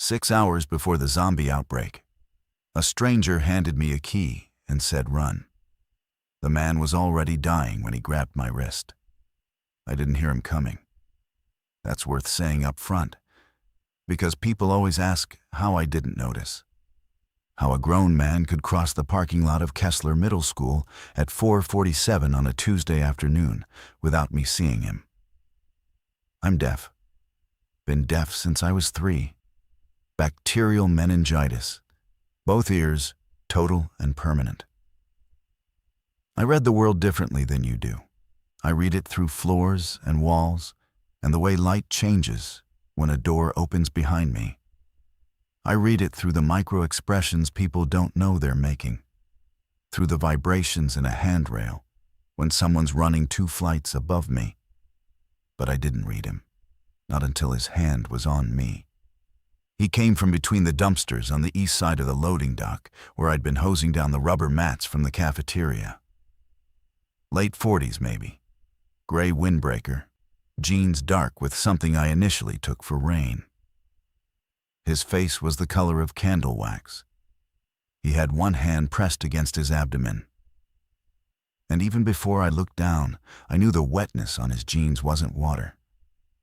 6 hours before the zombie outbreak. A stranger handed me a key and said run. The man was already dying when he grabbed my wrist. I didn't hear him coming. That's worth saying up front, because people always ask how I didn't notice. How a grown man could cross the parking lot of Kessler Middle School at 4:47 on a Tuesday afternoon without me seeing him. I'm deaf. Been deaf since I was 3. Bacterial meningitis. Both ears, total and permanent. I read the world differently than you do. I read it through floors and walls and the way light changes when a door opens behind me. I read it through the micro-expressions people don't know they're making, through the vibrations in a handrail when someone's running 2 flights above me. But I didn't read him, not until his hand was on me. He came from between the dumpsters on the east side of the loading dock where I'd been hosing down the rubber mats from the cafeteria. Late 40s maybe, gray windbreaker, jeans dark with something I initially took for rain. His face was the color of candle wax. He had one hand pressed against his abdomen. And even before I looked down, I knew the wetness on his jeans wasn't water,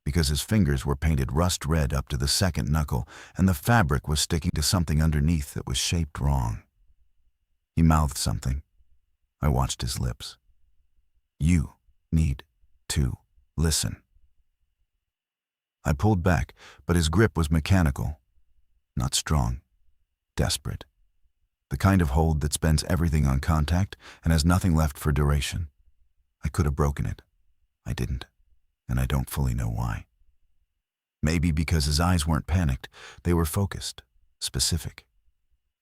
because his fingers were painted rust red up to the second knuckle and the fabric was sticking to something underneath that was shaped wrong. He mouthed something. I watched his lips. You need to listen. I pulled back, but his grip was mechanical, not strong, desperate. The kind of hold that spends everything on contact and has nothing left for duration. I could have broken it. I didn't, and I don't fully know why. Maybe because his eyes weren't panicked, they were focused, specific.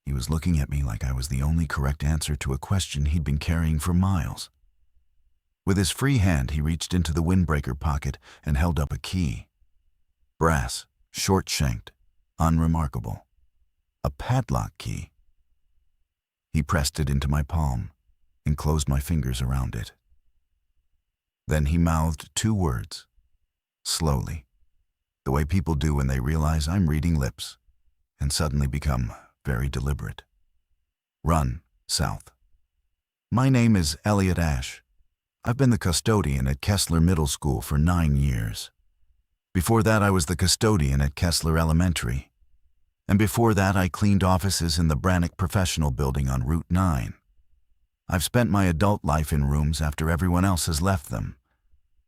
He was looking at me like I was the only correct answer to a question he'd been carrying for miles. With his free hand, he reached into the windbreaker pocket and held up a key. Brass, short-shanked, unremarkable. A padlock key. He pressed it into my palm and closed my fingers around it. Then he mouthed 2 words, slowly, the way people do when they realize I'm reading lips, and suddenly become very deliberate. Run, south. My name is Elliot Ash. I've been the custodian at Kessler Middle School for 9 years. Before that, I was the custodian at Kessler Elementary. And before that, I cleaned offices in the Brannock Professional Building on Route 9. I've spent my adult life in rooms after everyone else has left them,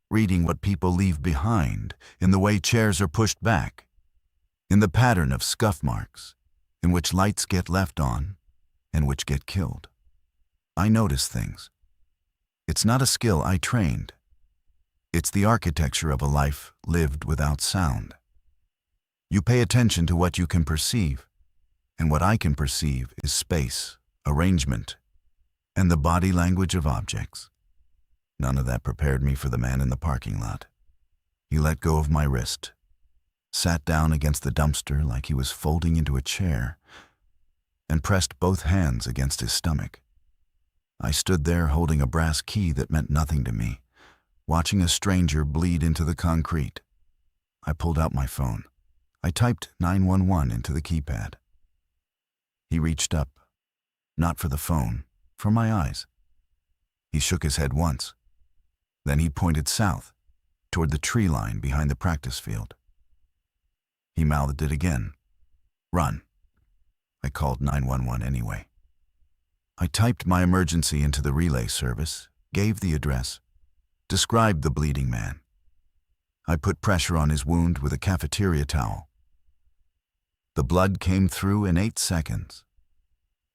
reading what people leave behind in the way chairs are pushed back, in the pattern of scuff marks, in which lights get left on and which get killed. I notice things. It's not a skill I trained. It's the architecture of a life lived without sound. You pay attention to what you can perceive, and what I can perceive is space, arrangement, and the body language of objects. None of that prepared me for the man in the parking lot. He let go of my wrist, sat down against the dumpster like he was folding into a chair, and pressed both hands against his stomach. I stood there holding a brass key that meant nothing to me, watching a stranger bleed into the concrete. I pulled out my phone. I typed 911 into the keypad. He reached up, not for the phone, for my eyes. He shook his head once. Then he pointed south, toward the tree line behind the practice field. He mouthed it again. Run. I called 911 anyway. I typed my emergency into the relay service, gave the address, described the bleeding man. I put pressure on his wound with a cafeteria towel. The blood came through in 8 seconds.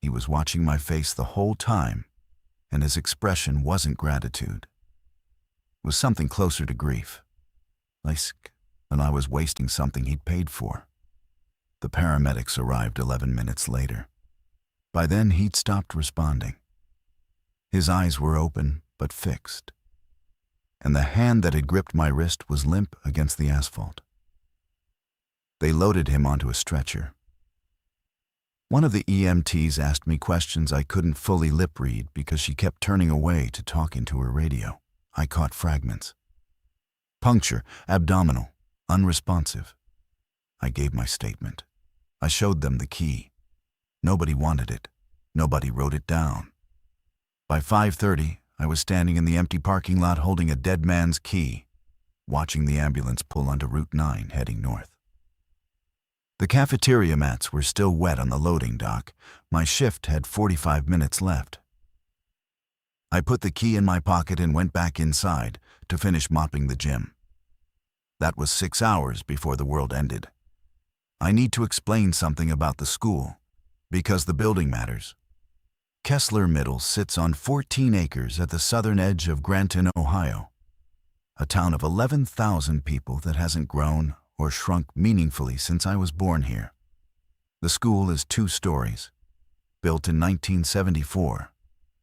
He was watching my face the whole time, and his expression wasn't gratitude. It was something closer to grief. Like when I was wasting something he'd paid for. The paramedics arrived 11 minutes later. By then, he'd stopped responding. His eyes were open, but fixed. And the hand that had gripped my wrist was limp against the asphalt. They loaded him onto a stretcher. One of the EMTs asked me questions I couldn't fully lip read because she kept turning away to talk into her radio. I caught fragments. Puncture, abdominal, unresponsive. I gave my statement. I showed them the key. Nobody wanted it. Nobody wrote it down. By 5:30, I was standing in the empty parking lot holding a dead man's key, watching the ambulance pull onto Route 9 heading north. The cafeteria mats were still wet on the loading dock. My shift had 45 minutes left. I put the key in my pocket and went back inside to finish mopping the gym. That was 6 hours before the world ended. I need to explain something about the school, because the building matters. Kessler Middle sits on 14 acres at the southern edge of Granton, Ohio, a town of 11,000 people that hasn't grown or shrunk meaningfully since I was born here. The school is 2 stories, built in 1974,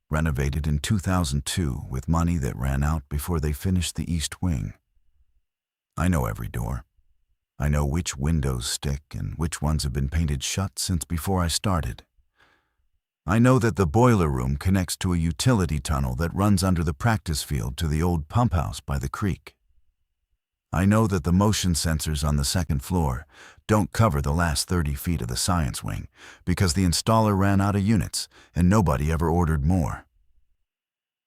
renovated in 2002 with money that ran out before they finished the east wing. I know every door. I know which windows stick and which ones have been painted shut since before I started. I know that the boiler room connects to a utility tunnel that runs under the practice field to the old pump house by the creek. I know that the motion sensors on the second floor don't cover the last 30 feet of the science wing because the installer ran out of units and nobody ever ordered more.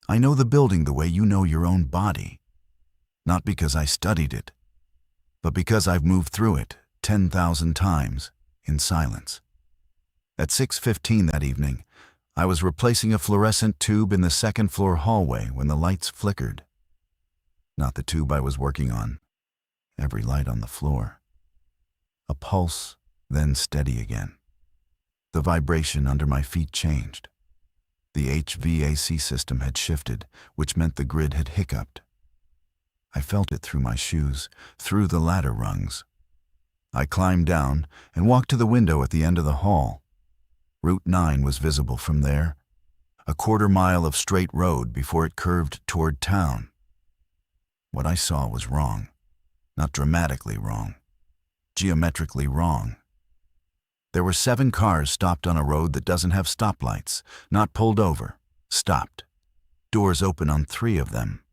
I know the building the way you know your own body, not because I studied it, but because I've moved through it 10,000 times in silence. At 6:15 that evening, I was replacing a fluorescent tube in the second floor hallway when the lights flickered. Not the tube I was working on. Every light on the floor. A pulse, then steady again. The vibration under my feet changed. The HVAC system had shifted, which meant the grid had hiccuped. I felt it through my shoes, through the ladder rungs. I climbed down and walked to the window at the end of the hall. Route 9 was visible from there, a quarter-mile of straight road before it curved toward town. What I saw was wrong. Not dramatically wrong, geometrically wrong. There were 7 cars stopped on a road that doesn't have stoplights, not pulled over, stopped. Doors open on 3 of them.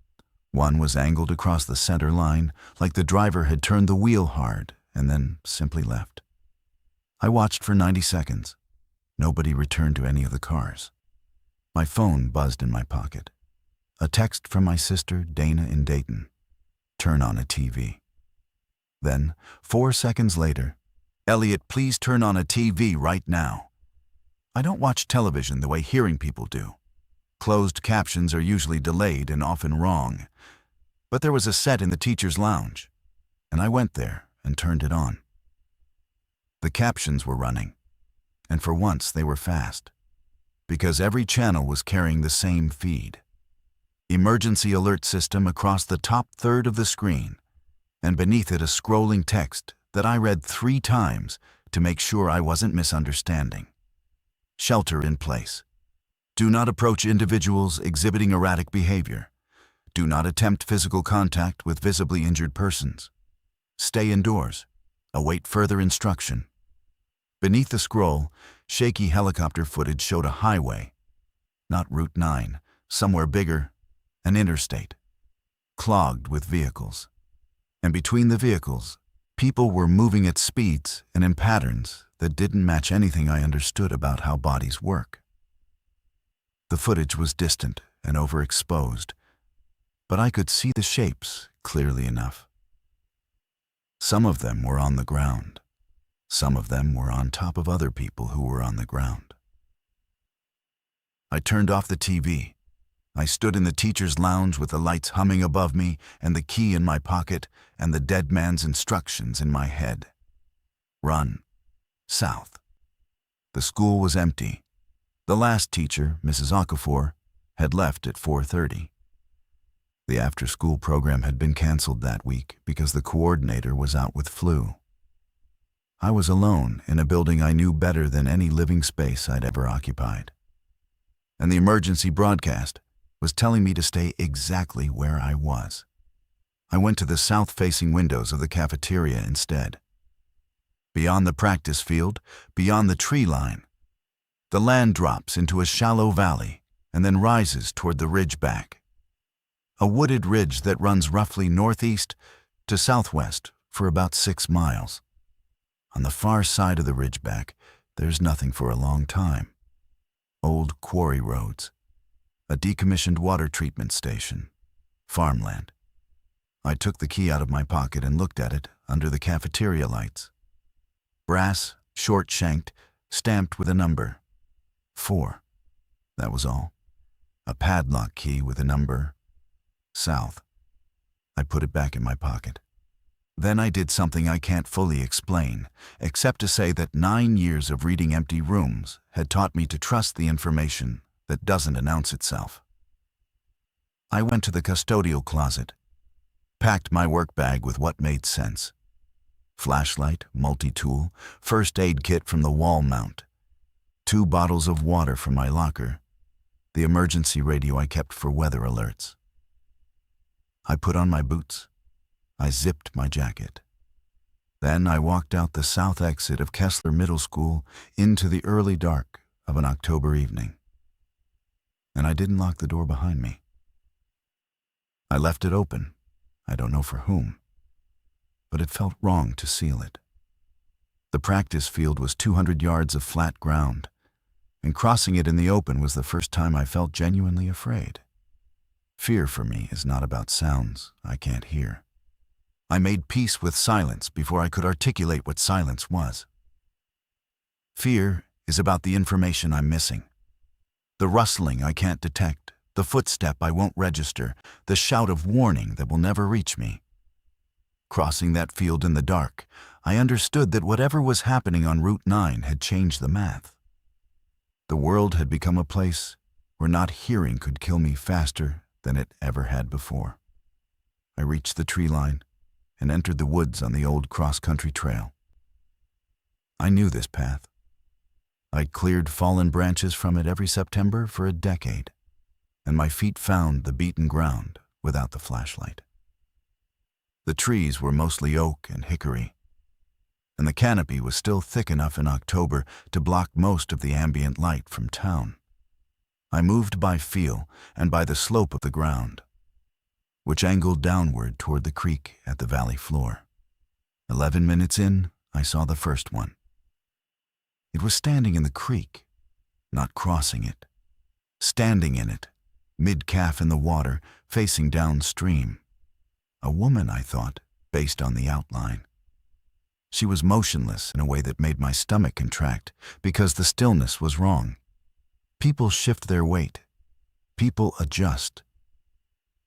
One was angled across the center line, like the driver had turned the wheel hard and then simply left. I watched for 90 seconds. Nobody returned to any of the cars. My phone buzzed in my pocket. A text from my sister, Dana, in Dayton. Turn on a TV. Then, 4 seconds later, Elliot, please turn on a TV right now. I don't watch television the way hearing people do. Closed captions are usually delayed and often wrong. But there was a set in the teacher's lounge, and I went there and turned it on. The captions were running, and for once they were fast, because every channel was carrying the same feed. Emergency alert system across the top third of the screen, and beneath it a scrolling text that I read 3 times to make sure I wasn't misunderstanding. Shelter in place. Do not approach individuals exhibiting erratic behavior. Do not attempt physical contact with visibly injured persons. Stay indoors. Await further instruction. Beneath the scroll, shaky helicopter footage showed a highway. Not Route 9, somewhere bigger, an interstate. Clogged with vehicles. And between the vehicles, people were moving at speeds and in patterns that didn't match anything I understood about how bodies work. The footage was distant and overexposed, but I could see the shapes clearly enough. Some of them were on the ground. Some of them were on top of other people who were on the ground. I turned off the TV. I stood in the teacher's lounge with the lights humming above me and the key in my pocket and the dead man's instructions in my head. Run. South. The school was empty. The last teacher, Mrs. Okafor, had left at 4:30. The after-school program had been canceled that week because the coordinator was out with flu. I was alone in a building I knew better than any living space I'd ever occupied. And the emergency broadcast was telling me to stay exactly where I was. I went to the south-facing windows of the cafeteria instead. Beyond the practice field, beyond the tree line, the land drops into a shallow valley and then rises toward the ridge back. A wooded ridge that runs roughly northeast to southwest for about 6 miles. On the far side of the ridgeback, there's nothing for a long time. Old quarry roads, a decommissioned water treatment station, farmland. I took the key out of my pocket and looked at it under the cafeteria lights. Brass, short-shanked, stamped with a number. 4. That was all. A padlock key with a number. South. I put it back in my pocket. Then I did something I can't fully explain, except to say that 9 years of reading empty rooms had taught me to trust the information that doesn't announce itself. I went to the custodial closet, packed my work bag with what made sense. Flashlight, multi-tool, first aid kit from the wall mount, 2 bottles of water from my locker, the emergency radio I kept for weather alerts. I put on my boots. I zipped my jacket. Then I walked out the south exit of Kessler Middle School into the early dark of an October evening. And I didn't lock the door behind me. I left it open, I don't know for whom, but it felt wrong to seal it. The practice field was 200 yards of flat ground, and crossing it in the open was the first time I felt genuinely afraid. Fear for me is not about sounds I can't hear. I made peace with silence before I could articulate what silence was. Fear is about the information I'm missing. The rustling I can't detect, the footstep I won't register, the shout of warning that will never reach me. Crossing that field in the dark, I understood that whatever was happening on Route 9 had changed the math. The world had become a place where not hearing could kill me faster than it ever had before. I reached the tree line and entered the woods on the old cross-country trail. I knew this path. I'd cleared fallen branches from it every September for a decade, and my feet found the beaten ground without the flashlight. The trees were mostly oak and hickory, and the canopy was still thick enough in October to block most of the ambient light from town. I moved by feel and by the slope of the ground, which angled downward toward the creek at the valley floor. 11 minutes in, I saw the first one. It was standing in the creek, not crossing it. Standing in it, mid-calf in the water, facing downstream. A woman, I thought, based on the outline. She was motionless in a way that made my stomach contract because the stillness was wrong. People shift their weight. People adjust.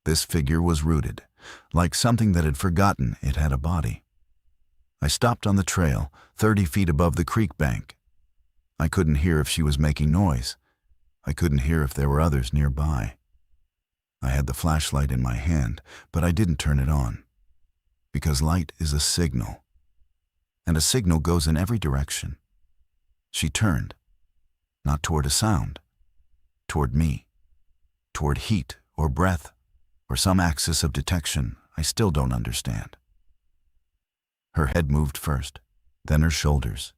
This figure was rooted, like something that had forgotten it had a body. I stopped on the trail, 30 feet above the creek bank. I couldn't hear if she was making noise. I couldn't hear if there were others nearby. I had the flashlight in my hand, but I didn't turn it on, because light is a signal, and a signal goes in every direction. She turned, not toward a sound, toward me, toward heat or breath, or some axis of detection I still don't understand. Her head moved first, then her shoulders,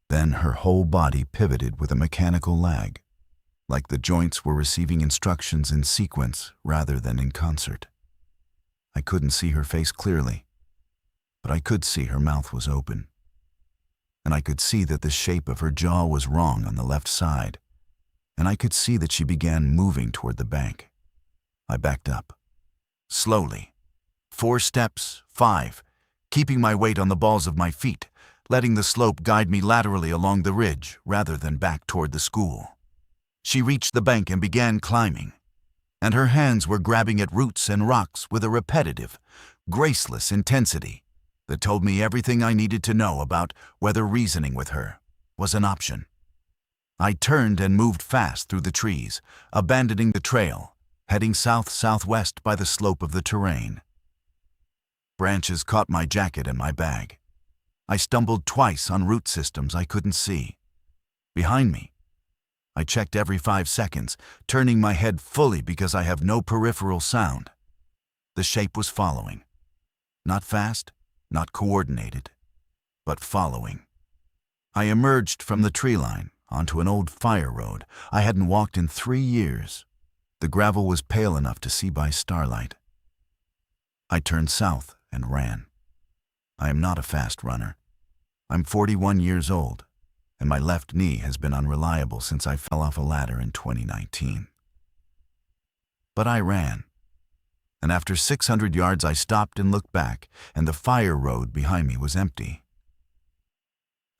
then her whole body pivoted with a mechanical lag, like the joints were receiving instructions in sequence rather than in concert. I couldn't see her face clearly, but I could see her mouth was open, and I could see that the shape of her jaw was wrong on the left side, and I could see that she began moving toward the bank. I backed up. Slowly. 4 steps, 5, keeping my weight on the balls of my feet, letting the slope guide me laterally along the ridge rather than back toward the school. She reached the bank and began climbing, and her hands were grabbing at roots and rocks with a repetitive, graceless intensity that told me everything I needed to know about whether reasoning with her was an option. I turned and moved fast through the trees, abandoning the trail, heading south-southwest by the slope of the terrain. Branches caught my jacket and my bag. I stumbled twice on root systems I couldn't see. Behind me, I checked every 5 seconds, turning my head fully because I have no peripheral sound. The shape was following. Not fast, not coordinated, but following. I emerged from the tree line onto an old fire road I hadn't walked in 3 years. The gravel was pale enough to see by starlight. I turned south and ran. I am not a fast runner. I'm 41 years old, and my left knee has been unreliable since I fell off a ladder in 2019. But I ran, and after 600 yards I stopped and looked back, and the fire road behind me was empty.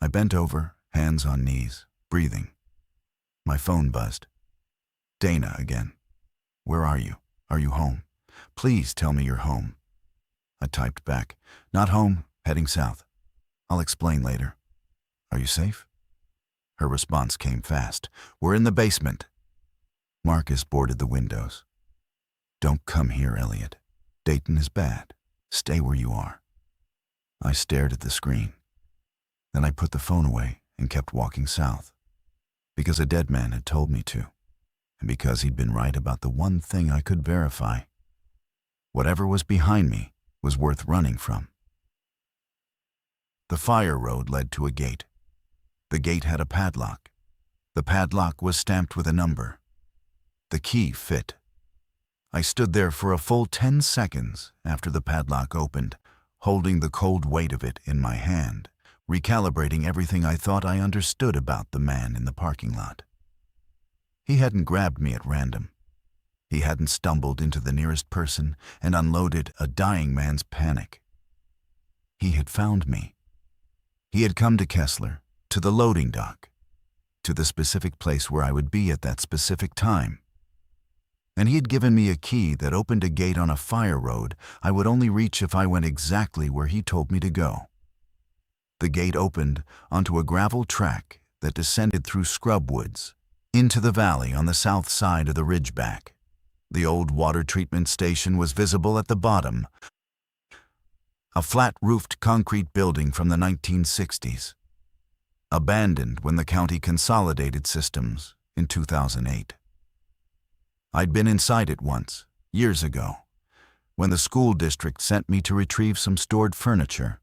I bent over, hands on knees, breathing. My phone buzzed. Dana again. Where are you? Are you home? Please tell me you're home. I typed back, not home, heading south. I'll explain later. Are you safe? Her response came fast. We're in the basement. Marcus boarded the windows. Don't come here, Elliot. Dayton is bad. Stay where you are. I stared at the screen. Then I put the phone away and kept walking south, because a dead man had told me to, and because he'd been right about the one thing I could verify. Whatever was behind me was worth running from. The fire road led to a gate. The gate had a padlock. The padlock was stamped with a number. The key fit. I stood there for a full 10 seconds after the padlock opened, holding the cold weight of it in my hand, recalibrating everything I thought I understood about the man in the parking lot. He hadn't grabbed me at random. He hadn't stumbled into the nearest person and unloaded a dying man's panic. He had found me. He had come to Kessler, to the loading dock, to the specific place where I would be at that specific time. And he had given me a key that opened a gate on a fire road I would only reach if I went exactly where he told me to go. The gate opened onto a gravel track that descended through scrub woods into the valley on the south side of the ridgeback. The old water treatment station was visible at the bottom, a flat-roofed concrete building from the 1960s, abandoned when the county consolidated systems in 2008. I'd been inside it once, years ago, when the school district sent me to retrieve some stored furniture.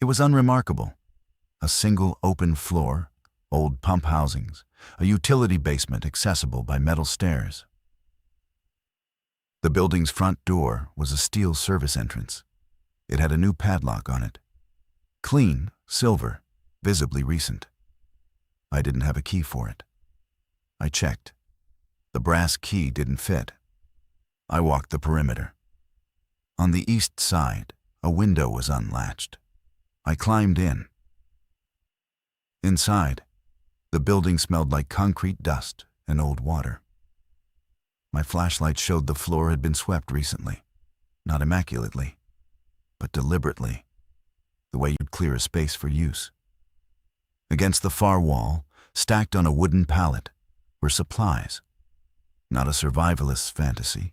It was unremarkable. A single open floor, old pump housings, a utility basement accessible by metal stairs. The building's front door was a steel service entrance. It had a new padlock on it. Clean, silver, visibly recent. I didn't have a key for it. I checked. The brass key didn't fit. I walked the perimeter. On the east side, a window was unlatched. I climbed in. Inside, the building smelled like concrete dust and old water. My flashlight showed the floor had been swept recently, not immaculately, but deliberately, the way you'd clear a space for use. Against the far wall, stacked on a wooden pallet, were supplies. Not a survivalist's fantasy.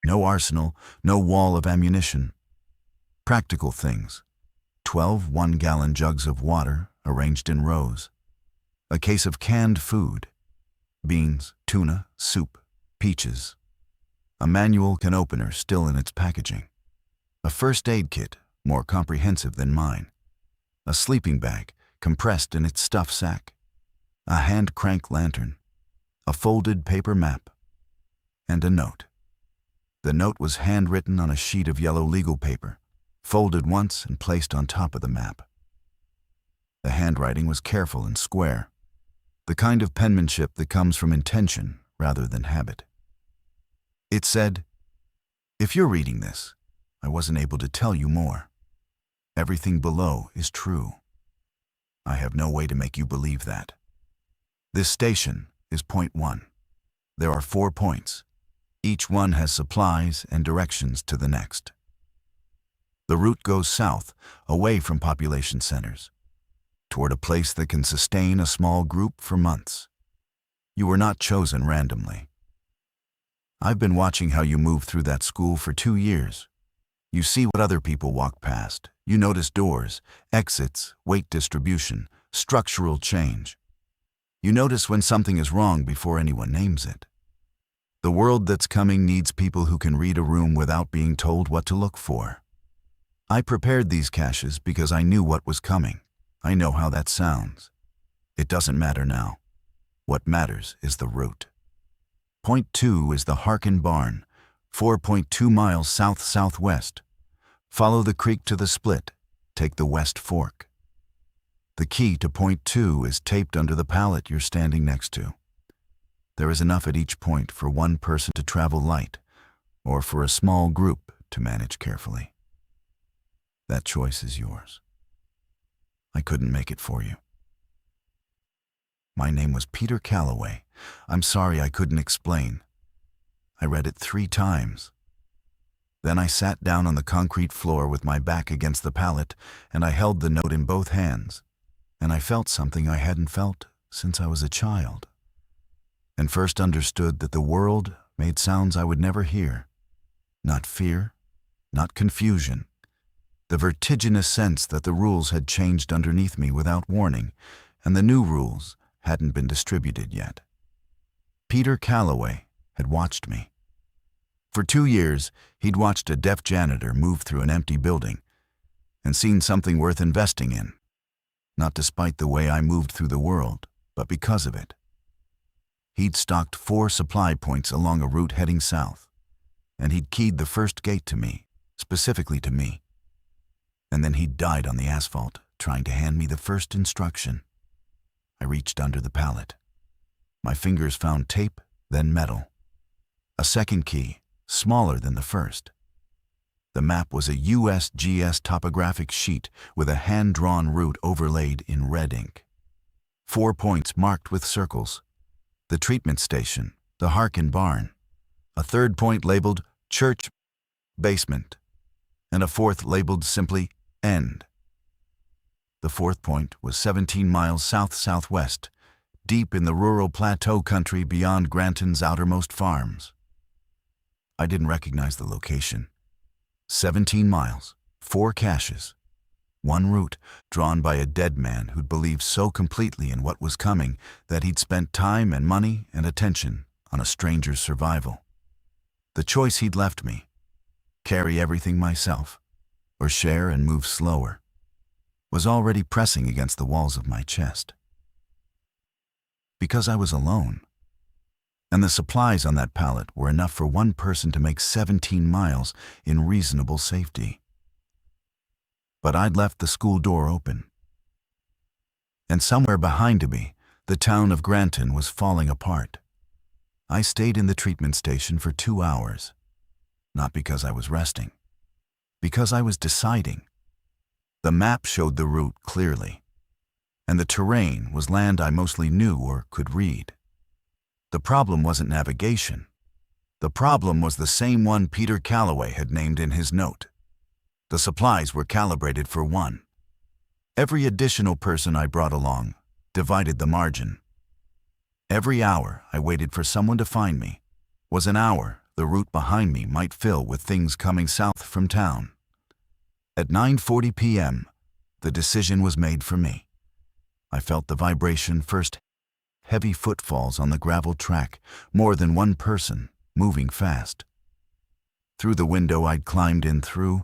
No arsenal, no wall of ammunition. Practical things. 12 one-gallon jugs of water arranged in rows. A case of canned food. Beans, tuna, soup, peaches. A manual can opener still in its packaging. A first aid kit, more comprehensive than mine. A sleeping bag, compressed in its stuff sack. A hand-crank lantern. A folded paper map. And a note. The note was handwritten on a sheet of yellow legal paper, folded once and placed on top of the map. The handwriting was careful and square, the kind of penmanship that comes from intention rather than habit. It said, "If you're reading this, I wasn't able to tell you more. Everything below is true. I have no way to make you believe that. This station is point 1. There are 4 points. Each one has supplies and directions to the next. The route goes south, away from population centers, toward a place that can sustain a small group for months. You were not chosen randomly. I've been watching how you move through that school for 2 years. You see what other people walk past. You notice doors, exits, weight distribution, structural change. You notice when something is wrong before anyone names it. The world that's coming needs people who can read a room without being told what to look for. I prepared these caches because I knew what was coming. I know how that sounds. It doesn't matter now. What matters is the route. Point 2 is the Harkin Barn, 4.2 miles south-southwest. Follow the creek to the split. Take the West Fork. The key to point 2 is taped under the pallet you're standing next to. There is enough at each point for one person to travel light, or for a small group to manage carefully. That choice is yours. I couldn't make it for you. My name was Peter Calloway. I'm sorry I couldn't explain. I read it 3 times. Then I sat down on the concrete floor with my back against the pallet, and I held the note in both hands, and I felt something I hadn't felt since I was a child, and first understood that the world made sounds I would never hear. Not fear, not confusion. The vertiginous sense that the rules had changed underneath me without warning, and the new rules hadn't been distributed yet. Peter Calloway had watched me. For 2 years, he'd watched a deaf janitor move through an empty building and seen something worth investing in, not despite the way I moved through the world, but because of it. He'd stocked 4 supply points along a route heading south, and he'd keyed the first gate to me, specifically to me. And then he'd died on the asphalt, trying to hand me the first instruction. I reached under the pallet. My fingers found tape, then metal. A second key, smaller than the first. The map was a USGS topographic sheet with a hand-drawn route overlaid in red ink. 4 points marked with circles. The treatment station, the Harkin barn. A third point labeled church basement, and a fourth labeled simply end. The fourth point was 17 miles south-southwest, deep in the rural plateau country beyond Granton's outermost farms. I didn't recognize the location. 17 miles, 4 caches, 1 route drawn by a dead man who'd believed so completely in what was coming that he'd spent time and money and attention on a stranger's survival. The choice he'd left me, carry everything myself, or share and move slower, was already pressing against the walls of my chest. Because I was alone, and the supplies on that pallet were enough for one person to make 17 miles in reasonable safety. But I'd left the school door open. And somewhere behind me, the town of Granton was falling apart. I stayed in the treatment station for 2 hours, not because I was resting, because I was deciding. The map showed the route clearly, and the terrain was land I mostly knew or could read. The problem wasn't navigation. The problem was the same one Peter Calloway had named in his note. The supplies were calibrated for 1. Every additional person I brought along divided the margin. Every hour I waited for someone to find me was an hour the route behind me might fill with things coming south from town. At 9:40 p.m., the decision was made for me. I felt the vibration first. Heavy footfalls on the gravel track, more than one person, moving fast. Through the window I'd climbed in through,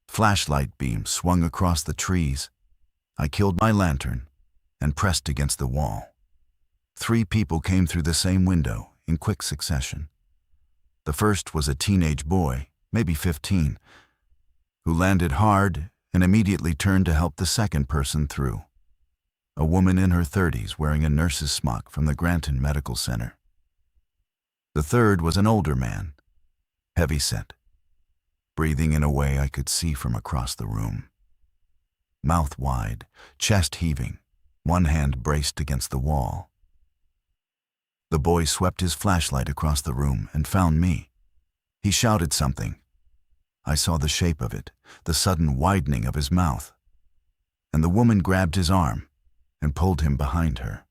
flashlight beams swung across the trees. I killed my lantern and pressed against the wall. 3 people came through the same window in quick succession. The first was a teenage boy, maybe 15, who landed hard and immediately turned to help the second person through. A woman in her 30s wearing a nurse's smock from the Granton Medical Center. The third was an older man, heavy-set, breathing in a way I could see from across the room. Mouth wide, chest heaving, one hand braced against the wall. The boy swept his flashlight across the room and found me. He shouted something. I saw the shape of it, the sudden widening of his mouth, and the woman grabbed his arm and pulled him behind her.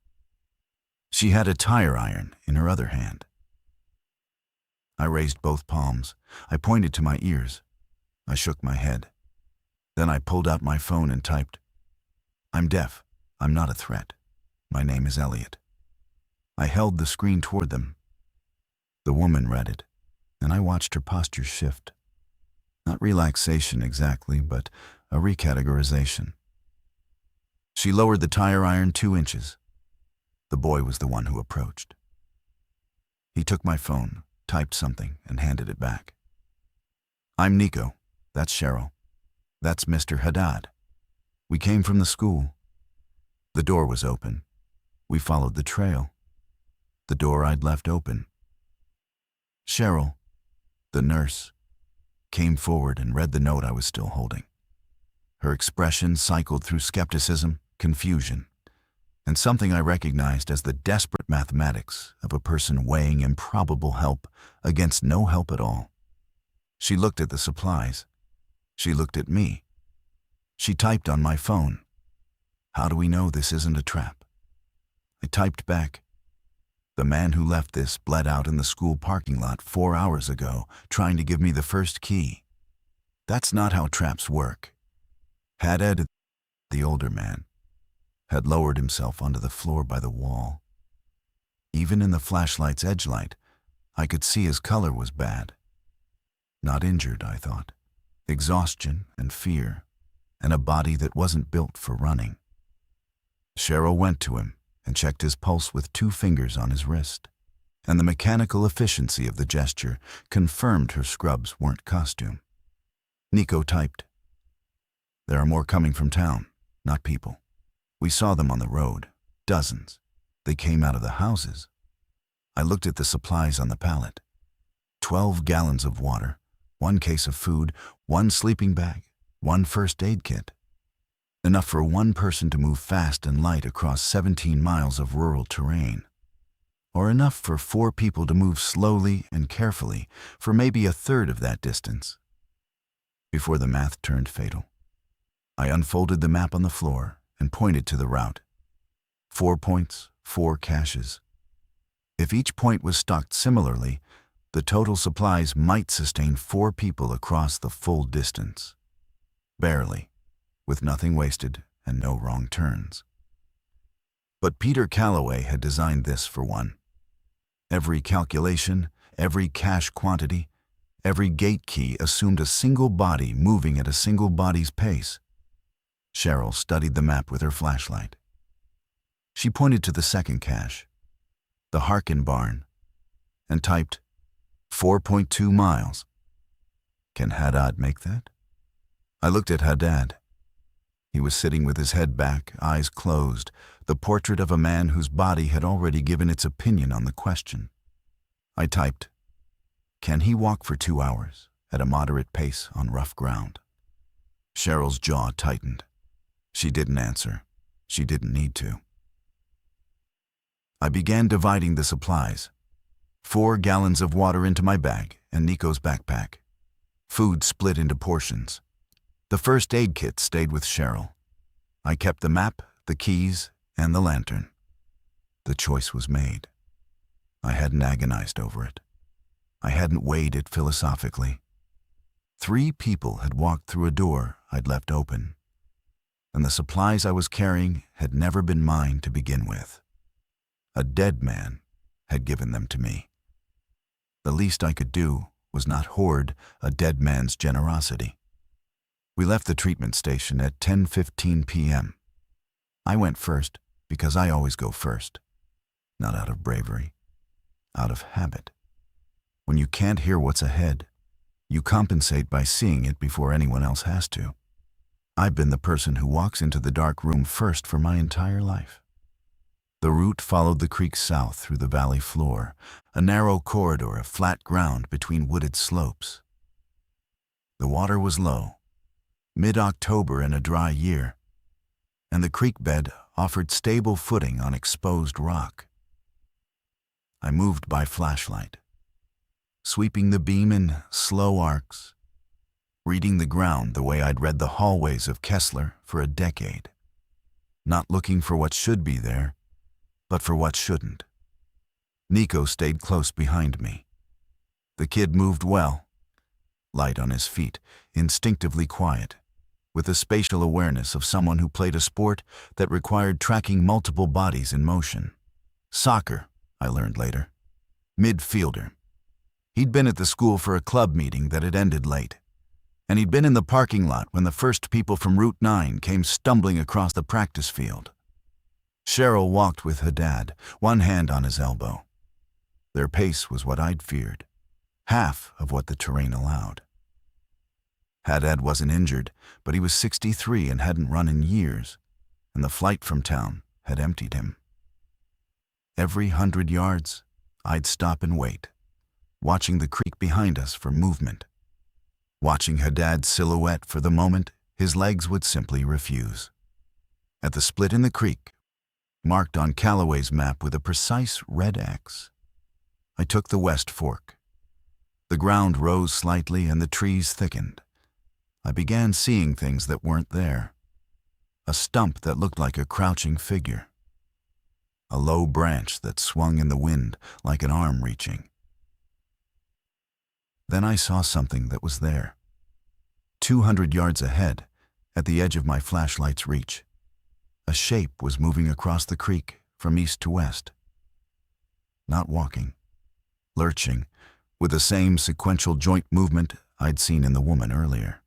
She had a tire iron in her other hand. I raised both palms. I pointed to my ears. I shook my head. Then I pulled out my phone and typed, "I'm deaf. I'm not a threat. My name is Elliot." I held the screen toward them. The woman read it, and I watched her posture shift. Not relaxation exactly, but a recategorization. She lowered the tire iron 2 inches. The boy was the one who approached. He took my phone, typed something, and handed it back. "I'm Nico. That's Cheryl. That's Mr. Haddad. We came from the school. The door was open. We followed the trail. The door I'd left open. Cheryl, the nurse, came forward and read the note I was still holding. Her expression cycled through skepticism, confusion, and something I recognized as the desperate mathematics of a person weighing improbable help against no help at all. She looked at the supplies. She looked at me. She typed on my phone. How do we know this isn't a trap? I typed back. The man who left this bled out in the school parking lot 4 hours ago, trying to give me the first key. That's not how traps work. Haddad, the older man, had lowered himself onto the floor by the wall. Even in the flashlight's edgelight, I could see his color was bad. Not injured, I thought. Exhaustion and fear, and a body that wasn't built for running. Cheryl went to him and checked his pulse with 2 fingers on his wrist, and the mechanical efficiency of the gesture confirmed her scrubs weren't costume. Nico typed, "There are more coming from town, not people. We saw them on the road, dozens. They came out of the houses." I looked at the supplies on the pallet. 12 gallons of water, 1 case of food, 1 sleeping bag, 1 first aid kit. Enough for 1 person to move fast and light across 17 miles of rural terrain. Or enough for 4 people to move slowly and carefully for maybe a third of that distance. Before the math turned fatal, I unfolded the map on the floor and pointed to the route. 4 points, 4 caches. If each point was stocked similarly, the total supplies might sustain 4 people across the full distance. Barely, with nothing wasted and no wrong turns. But Peter Calloway had designed this for one. Every calculation, every cache quantity, every gate key assumed a single body moving at a single body's pace. Cheryl studied the map with her flashlight. She pointed to the second cache, the Harkin barn, and typed 4.2 miles. Can Haddad make that? I looked at Haddad. He was sitting with his head back, eyes closed, the portrait of a man whose body had already given its opinion on the question. I typed, "Can he walk for 2 hours, at a moderate pace on rough ground?" Cheryl's jaw tightened. She didn't answer. She didn't need to. I began dividing the supplies. 4 gallons of water into my bag and Nico's backpack. Food split into portions. The first aid kit stayed with Cheryl. I kept the map, the keys, and the lantern. The choice was made. I hadn't agonized over it. I hadn't weighed it philosophically. 3 people had walked through a door I'd left open, and the supplies I was carrying had never been mine to begin with. A dead man had given them to me. The least I could do was not hoard a dead man's generosity. We left the treatment station at 10:15 p.m. I went first because I always go first. Not out of bravery, out of habit. When you can't hear what's ahead, you compensate by seeing it before anyone else has to. I've been the person who walks into the dark room first for my entire life. The route followed the creek south through the valley floor, a narrow corridor of flat ground between wooded slopes. The water was low, mid-October in a dry year, and the creek bed offered stable footing on exposed rock. I moved by flashlight, sweeping the beam in slow arcs, reading the ground the way I'd read the hallways of Kessler for a decade, not looking for what should be there, but for what shouldn't. Nico stayed close behind me. The kid moved well, light on his feet, instinctively quiet, with the spatial awareness of someone who played a sport that required tracking multiple bodies in motion. Soccer, I learned later. Midfielder. He'd been at the school for a club meeting that had ended late, and he'd been in the parking lot when the first people from Route 9 came stumbling across the practice field. Cheryl walked with Haddad, one hand on his elbow. Their pace was what I'd feared, half of what the terrain allowed. Haddad wasn't injured, but he was 63 and hadn't run in years, and the flight from town had emptied him. Every 100 yards, I'd stop and wait, watching the creek behind us for movement, watching Haddad's silhouette for the moment his legs would simply refuse. At the split in the creek, marked on Calloway's map with a precise red X, I took the west fork. The ground rose slightly and the trees thickened. I began seeing things that weren't there. A stump that looked like a crouching figure. A low branch that swung in the wind like an arm reaching. Then I saw something that was there. 200 yards ahead, at the edge of my flashlight's reach, a shape was moving across the creek from east to west. Not walking, lurching, with the same sequential joint movement I'd seen in the woman earlier.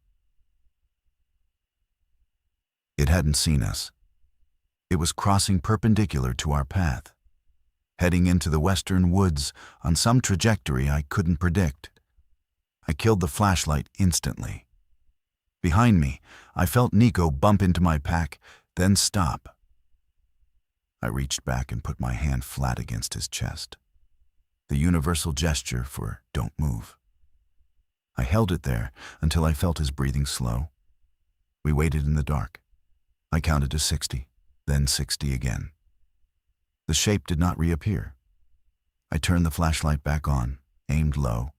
It hadn't seen us. It was crossing perpendicular to our path, heading into the western woods on some trajectory I couldn't predict. I killed the flashlight instantly. Behind me, I felt Nico bump into my pack, then stop. I reached back and put my hand flat against his chest. The universal gesture for don't move. I held it there until I felt his breathing slow. We waited in the dark. I counted to 60, then 60 again. The shape did not reappear. I turned the flashlight back on, aimed low,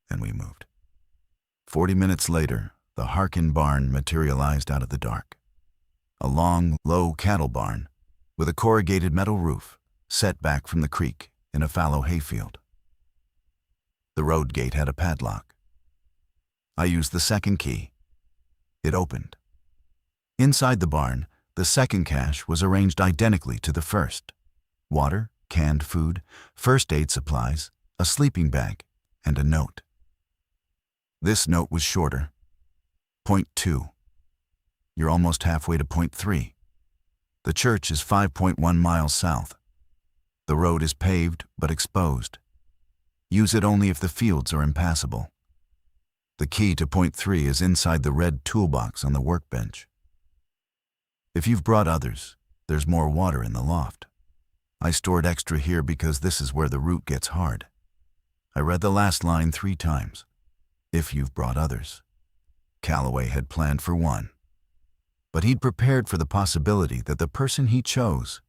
and we moved. 40 minutes later, the Harkin barn materialized out of the dark. A long, low cattle barn with a corrugated metal roof set back from the creek in a fallow hayfield. The road gate had a padlock. I used the second key. It opened. Inside the barn, the second cache was arranged identically to the first. Water, canned food, first aid supplies, a sleeping bag, and a note. This note was shorter. Point 2. You're almost halfway to point 3. The church is 5.1 miles south. The road is paved but exposed. Use it only if the fields are impassable. The key to point 3 is inside the red toolbox on the workbench. If you've brought others, there's more water in the loft. I stored extra here because this is where the route gets hard. I read the last line 3 times. If you've brought others. Calloway had planned for one, but he'd prepared for the possibility that the person he chose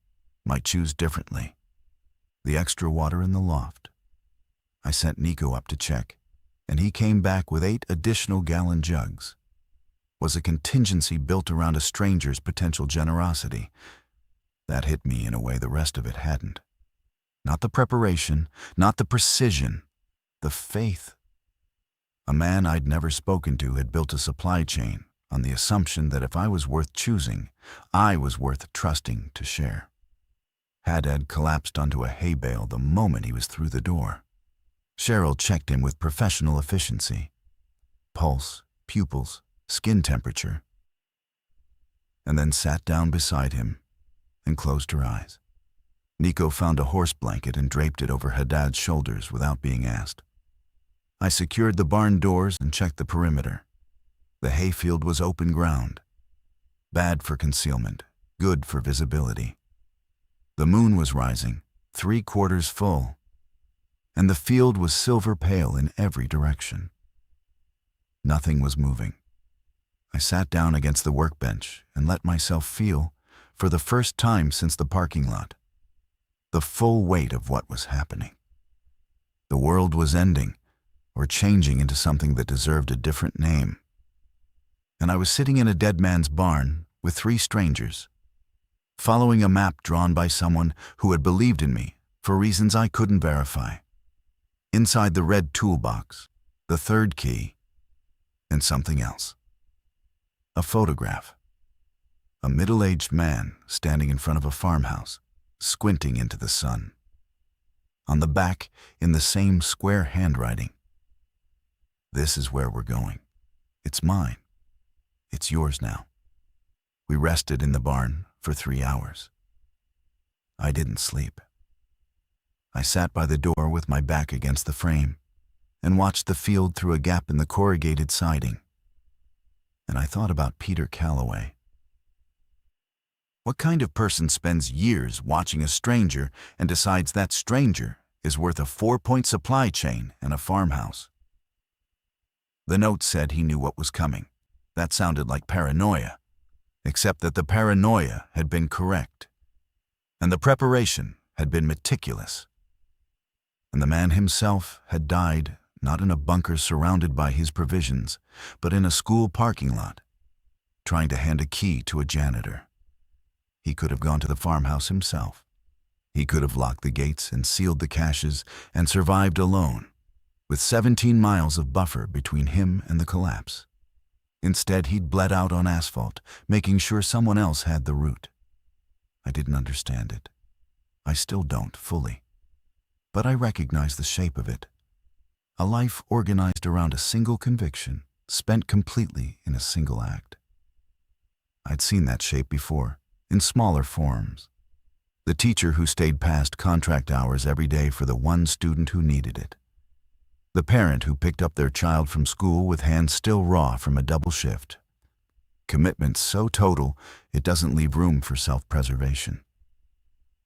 might choose differently. The extra water in the loft. I sent Nico up to check, and he came back with 8 additional gallon jugs. Was a contingency built around a stranger's potential generosity. That hit me in a way the rest of it hadn't. Not the preparation, not the precision, the faith. A man I'd never spoken to had built a supply chain on the assumption that if I was worth choosing, I was worth trusting to share. Haddad collapsed onto a hay bale the moment he was through the door. Cheryl checked him with professional efficiency. Pulse, pupils, skin temperature, and then sat down beside him and closed her eyes. Nico found a horse blanket and draped it over Haddad's shoulders without being asked. I secured the barn doors and checked the perimeter. The hayfield was open ground. Bad for concealment, good for visibility. The moon was rising, 3/4 full, and the field was silver pale in every direction. Nothing was moving. I sat down against the workbench and let myself feel, for the first time since the parking lot, the full weight of what was happening. The world was ending, or changing into something that deserved a different name. And I was sitting in a dead man's barn with 3 strangers, following a map drawn by someone who had believed in me for reasons I couldn't verify. Inside the red toolbox, the third key, and something else. A photograph. A middle-aged man standing in front of a farmhouse, squinting into the sun. On the back, in the same square handwriting, "This is where we're going. It's mine. It's yours now." We rested in the barn for 3 hours. I didn't sleep. I sat by the door with my back against the frame and watched the field through a gap in the corrugated siding. And I thought about Peter Calloway. What kind of person spends years watching a stranger and decides that stranger is worth a 4-point supply chain and a farmhouse? The note said he knew what was coming. That sounded like paranoia, except that the paranoia had been correct, and the preparation had been meticulous. And the man himself had died not in a bunker surrounded by his provisions, but in a school parking lot, trying to hand a key to a janitor. He could have gone to the farmhouse himself. He could have locked the gates and sealed the caches and survived alone, with 17 miles of buffer between him and the collapse. Instead, he'd bled out on asphalt, making sure someone else had the route. I didn't understand it. I still don't fully. But I recognize the shape of it. A life organized around a single conviction, spent completely in a single act. I'd seen that shape before, in smaller forms. The teacher who stayed past contract hours every day for the one student who needed it. The parent who picked up their child from school with hands still raw from a double shift. Commitment so total, it doesn't leave room for self-preservation.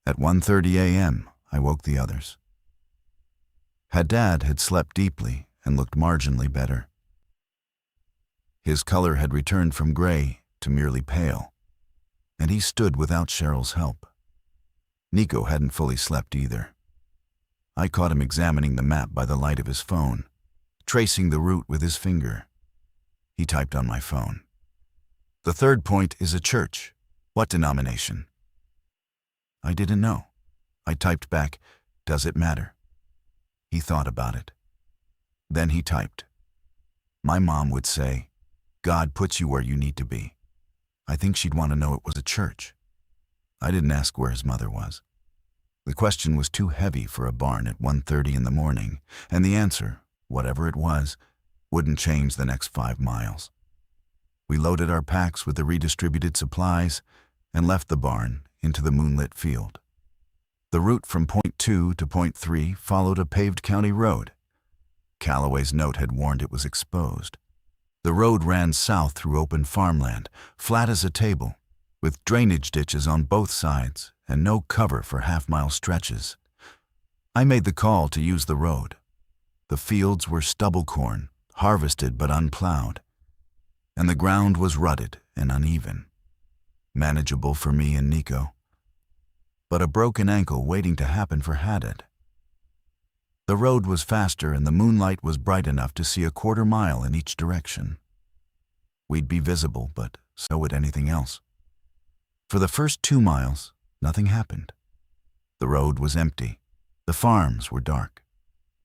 At 1:30 a.m., I woke the others. Haddad had slept deeply and looked marginally better. His color had returned from gray to merely pale, and he stood without Cheryl's help. Nico hadn't fully slept either. I caught him examining the map by the light of his phone, tracing the route with his finger. He typed on my phone. "The third point is a church. What denomination?" I didn't know. I typed back, "Does it matter?" He thought about it. Then he typed, "My mom would say, 'God puts you where you need to be.' I think she'd want to know it was a church." I didn't ask where his mother was. The question was too heavy for a barn at 1:30 in the morning, and the answer, whatever it was, wouldn't change the next 5 miles. We loaded our packs with the redistributed supplies and left the barn into the moonlit field. The route from point 2 to point 3 followed a paved county road. Calloway's note had warned it was exposed. The road ran south through open farmland, flat as a table, with drainage ditches on both sides and no cover for half-mile stretches. I made the call to use the road. The fields were stubble corn, harvested but unplowed, and the ground was rutted and uneven. Manageable for me and Nico, but a broken ankle waiting to happen for Haddad. The road was faster and the moonlight was bright enough to see a 1/4 mile in each direction. We'd be visible, but so would anything else. For the first 2 miles, nothing happened. The road was empty. The farms were dark.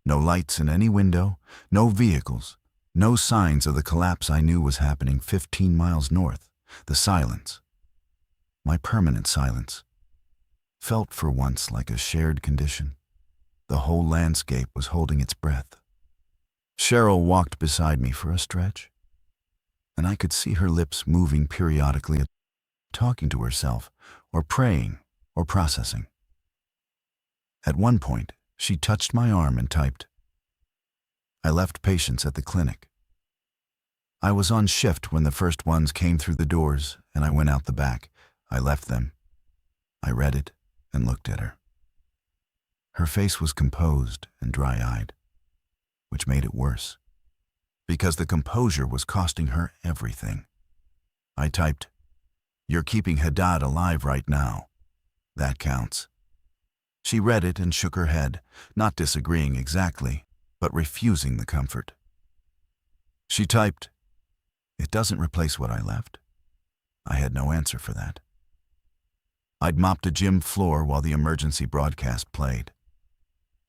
No lights in any window, no vehicles, no signs of the collapse I knew was happening 15 miles north. The silence, my permanent silence, felt for once like a shared condition. The whole landscape was holding its breath. Cheryl walked beside me for a stretch, and I could see her lips moving periodically, talking to herself, or praying, or processing. At one point, she touched my arm and typed. I left patients at the clinic. I was on shift when the first ones came through the doors, and I went out the back. I left them. I read it and looked at her. Her face was composed and dry-eyed, which made it worse, because the composure was costing her everything. I typed, "You're keeping Haddad alive right now. That counts." She read it and shook her head, not disagreeing exactly, but refusing the comfort. She typed, "It doesn't replace what I left." I had no answer for that. I'd mopped a gym floor while the emergency broadcast played.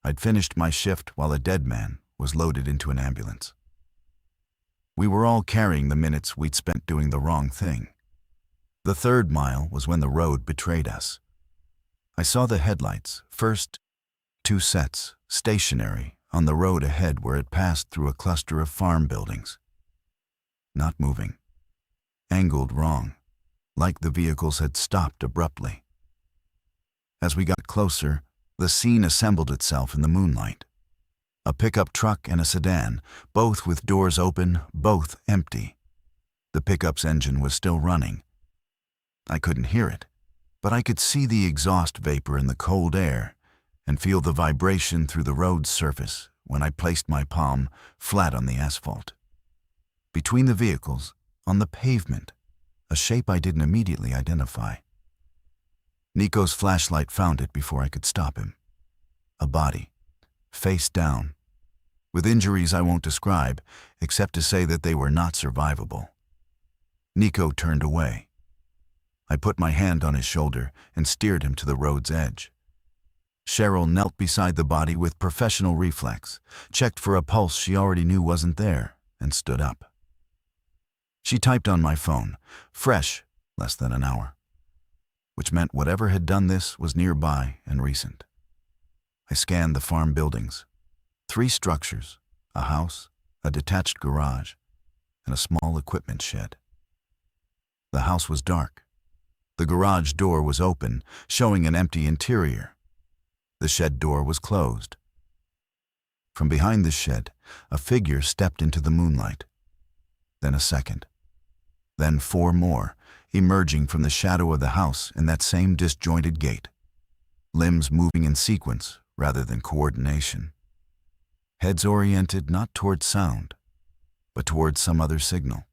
I'd finished my shift while a dead man was loaded into an ambulance. We were all carrying the minutes we'd spent doing the wrong thing. The 3rd mile was when the road betrayed us. I saw the headlights, first 2 sets, stationary, on the road ahead where it passed through a cluster of farm buildings. Not moving. Angled wrong, like the vehicles had stopped abruptly. As we got closer, the scene assembled itself in the moonlight. A pickup truck and a sedan, both with doors open, both empty. The pickup's engine was still running. I couldn't hear it, but I could see the exhaust vapor in the cold air and feel the vibration through the road's surface when I placed my palm flat on the asphalt. Between the vehicles, on the pavement, a shape I didn't immediately identify. Nico's flashlight found it before I could stop him. A body, face down, with injuries I won't describe, except to say that they were not survivable. Nico turned away. I put my hand on his shoulder and steered him to the road's edge. Cheryl knelt beside the body with professional reflex, checked for a pulse she already knew wasn't there, and stood up. She typed on my phone, fresh, less than an hour, which meant whatever had done this was nearby and recent. I scanned the farm buildings. 3 structures, a house, a detached garage, and a small equipment shed. The house was dark. The garage door was open, showing an empty interior. The shed door was closed. From behind the shed, a figure stepped into the moonlight. Then a second. Then 4 more, emerging from the shadow of the house in that same disjointed gait. Limbs moving in sequence rather than coordination. Heads oriented not toward sound, but toward some other signal.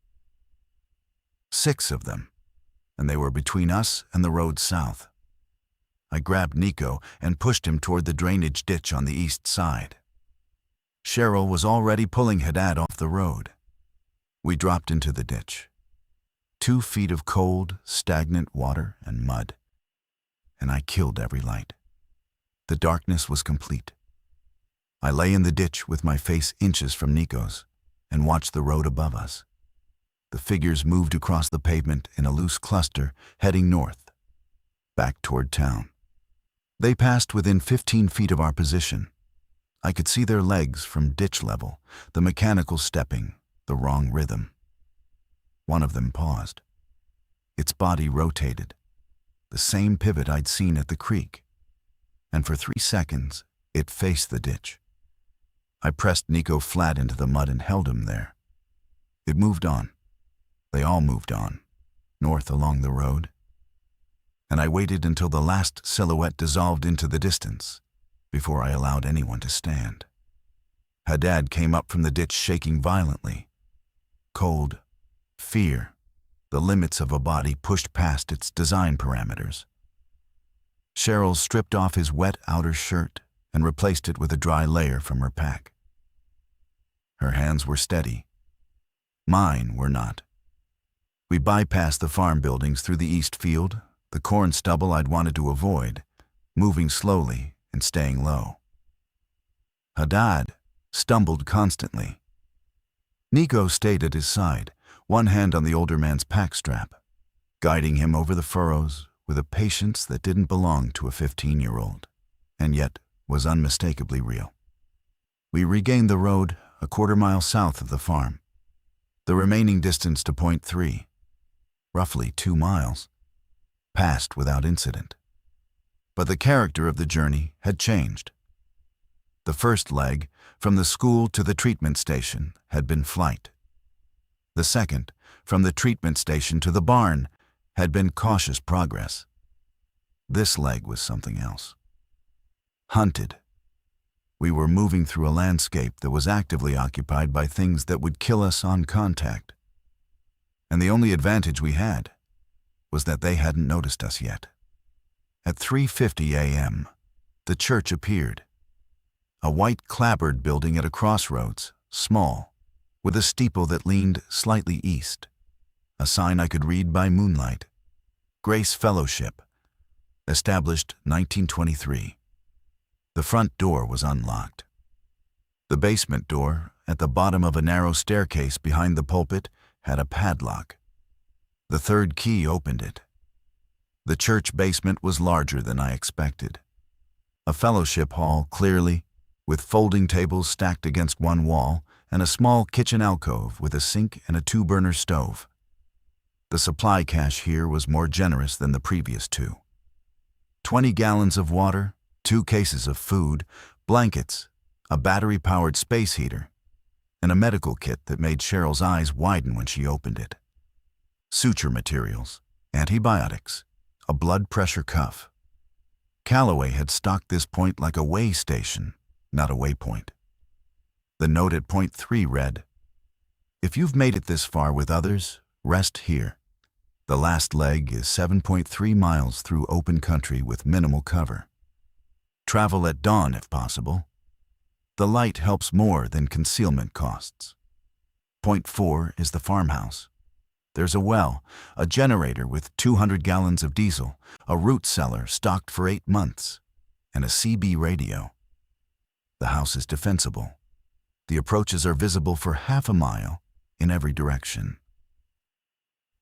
6 of them, and they were between us and the road south. I grabbed Nico and pushed him toward the drainage ditch on the east side. Cheryl was already pulling Haddad off the road. We dropped into the ditch. 2 feet of cold, stagnant water and mud, and I killed every light. The darkness was complete. I lay in the ditch with my face inches from Nico's and watched the road above us. The figures moved across the pavement in a loose cluster, heading north, back toward town. They passed within 15 feet of our position. I could see their legs from ditch level, the mechanical stepping, the wrong rhythm. One of them paused. Its body rotated, the same pivot I'd seen at the creek, and for 3 seconds, it faced the ditch. I pressed Nico flat into the mud and held him there. It moved on. They all moved on, north along the road. And I waited until the last silhouette dissolved into the distance before I allowed anyone to stand. Haddad came up from the ditch shaking violently. Cold, fear, the limits of a body pushed past its design parameters. Cheryl stripped off his wet outer shirt and replaced it with a dry layer from her pack. Her hands were steady. Mine were not. We bypassed the farm buildings through the east field, the corn stubble I'd wanted to avoid, moving slowly and staying low. Haddad stumbled constantly. Nico stayed at his side, one hand on the older man's pack strap, guiding him over the furrows with a patience that didn't belong to a 15-year-old, and yet was unmistakably real. We regained the road a quarter-mile south of the farm. The remaining distance to Point 3, roughly 2 miles, passed without incident. But the character of the journey had changed. The first leg, from the school to the treatment station, had been flight. The second, from the treatment station to the barn, had been cautious progress. This leg was something else. Hunted. We were moving through a landscape that was actively occupied by things that would kill us on contact. And the only advantage we had was that they hadn't noticed us yet. At 3:50 a.m., the church appeared. A white clapboard building at a crossroads, small, with a steeple that leaned slightly east. A sign I could read by moonlight. Grace Fellowship, established 1923. The front door was unlocked. The basement door, at the bottom of a narrow staircase behind the pulpit, had a padlock. The third key opened it. The church basement was larger than I expected. A fellowship hall, clearly, with folding tables stacked against one wall, and a small kitchen alcove with a sink and a 2-burner stove. The supply cache here was more generous than the previous 2. 20 gallons of water, 2 cases of food, blankets, a battery-powered space heater, and a medical kit that made Cheryl's eyes widen when she opened it. Suture materials, antibiotics, a blood pressure cuff. Calloway had stocked this point like a way station, not a waypoint. The note at point 3 read, "If you've made it this far with others, rest here. The last leg is 7.3 miles through open country with minimal cover. Travel at dawn if possible. The light helps more than concealment costs." Point 4 is the farmhouse. There's a well, a generator with 200 gallons of diesel, a root cellar stocked for 8 months, and a CB radio. The house is defensible. The approaches are visible for half a mile in every direction.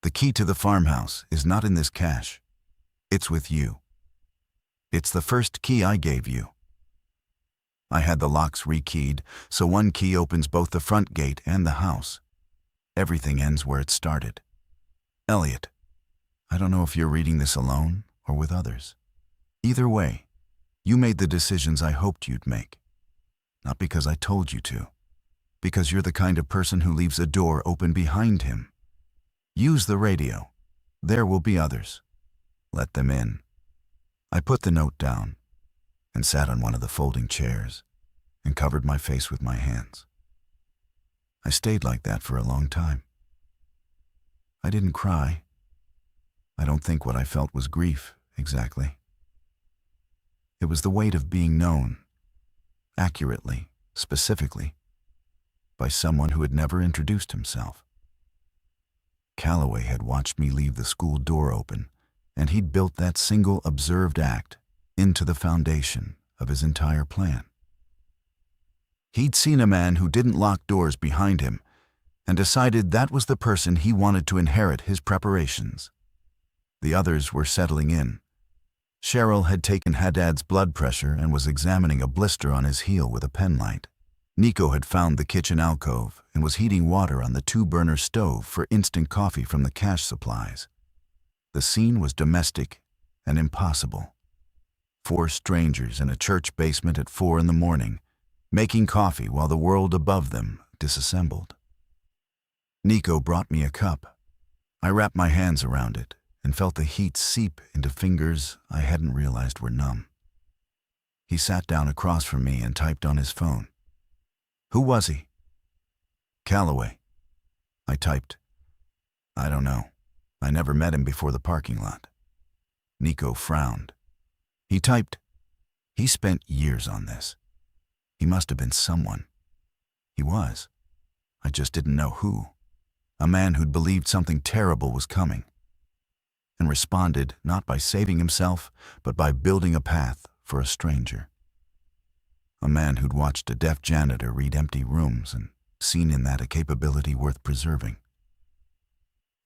The key to the farmhouse is not in this cache. It's with you. It's the first key I gave you. I had the locks rekeyed, so one key opens both the front gate and the house. Everything ends where it started. Elliot, I don't know if you're reading this alone or with others. Either way, you made the decisions I hoped you'd make. Not because I told you to, because you're the kind of person who leaves a door open behind him. Use the radio. There will be others. Let them in. I put the note down and sat on one of the folding chairs and covered my face with my hands. I stayed like that for a long time. I didn't cry. I don't think what I felt was grief, exactly. It was the weight of being known, accurately, specifically, by someone who had never introduced himself. Calloway had watched me leave the school door open, and he'd built that single observed act into the foundation of his entire plan. He'd seen a man who didn't lock doors behind him and decided that was the person he wanted to inherit his preparations. The others were settling in. Cheryl had taken Haddad's blood pressure and was examining a blister on his heel with a penlight. Nico had found the kitchen alcove and was heating water on the 2-burner stove for instant coffee from the cash supplies. The scene was domestic and impossible. 4 strangers in a church basement at 4 in the morning, making coffee while the world above them disassembled. Nico brought me a cup. I wrapped my hands around it and felt the heat seep into fingers I hadn't realized were numb. He sat down across from me and typed on his phone. Who was he? Calloway. I typed. I don't know. I never met him before the parking lot. Nico frowned. He typed. He spent years on this. He must have been someone. He was. I just didn't know who. A man who'd believed something terrible was coming, and responded not by saving himself, but by building a path for a stranger. A man who'd watched a deaf janitor read empty rooms and seen in that a capability worth preserving.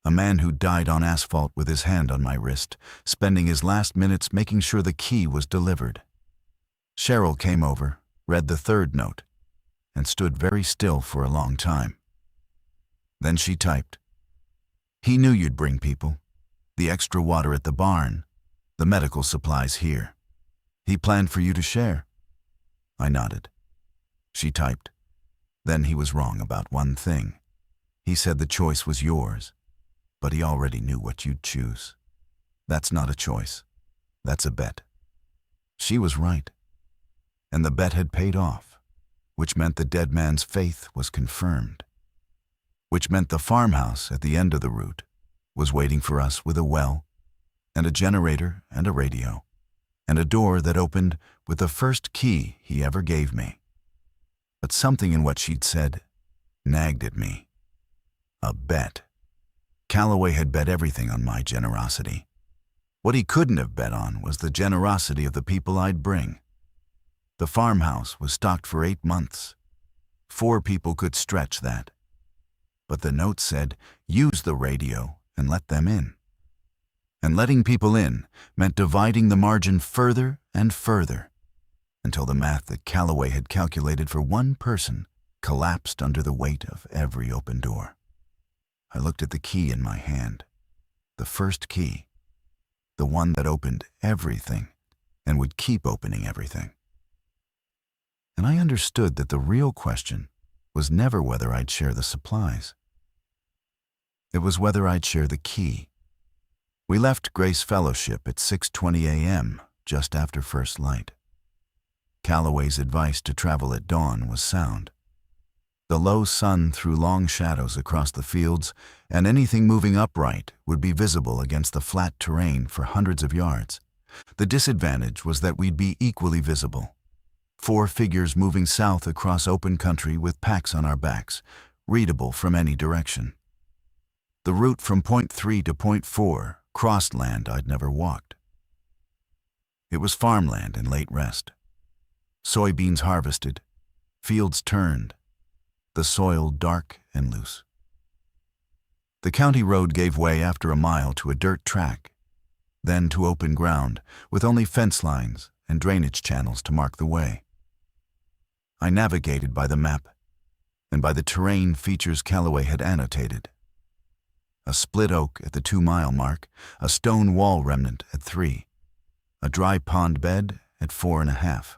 A man who died on asphalt with his hand on my wrist, spending his last minutes making sure the key was delivered. Cheryl came over, read the 3rd note, and stood very still for a long time. Then she typed. He knew you'd bring people. The extra water at the barn, the medical supplies here. He planned for you to share. I nodded. She typed. Then he was wrong about one thing. He said the choice was yours, but he already knew what you'd choose. That's not a choice. That's a bet. She was right. And the bet had paid off, which meant the dead man's faith was confirmed, which meant the farmhouse at the end of the route was waiting for us with a well and a generator and a radio and a door that opened with the first key he ever gave me. But something in what she'd said nagged at me. A bet. Calloway had bet everything on my generosity. What he couldn't have bet on was the generosity of the people I'd bring. The farmhouse was stocked for 8 months. 4 people could stretch that. But the note said, use the radio and let them in. And letting people in meant dividing the margin further and further, until the math that Calloway had calculated for one person collapsed under the weight of every open door. I looked at the key in my hand, the first key, the one that opened everything and would keep opening everything. And I understood that the real question was never whether I'd share the supplies. It was whether I'd share the key. We left Grace Fellowship at 6:20 a.m., just after first light. Calloway's advice to travel at dawn was sound. The low sun threw long shadows across the fields, and anything moving upright would be visible against the flat terrain for hundreds of yards. The disadvantage was that we'd be equally visible. 4 figures moving south across open country with packs on our backs, readable from any direction. The route from point 3 to point 4 crossed land I'd never walked. It was farmland in late rest. Soybeans harvested, fields turned, the soil dark and loose. The county road gave way after a mile to a dirt track, then to open ground with only fence lines and drainage channels to mark the way. I navigated by the map and by the terrain features Calloway had annotated. A split oak at the 2-mile mark, a stone wall remnant at 3, a dry pond bed at 4.5.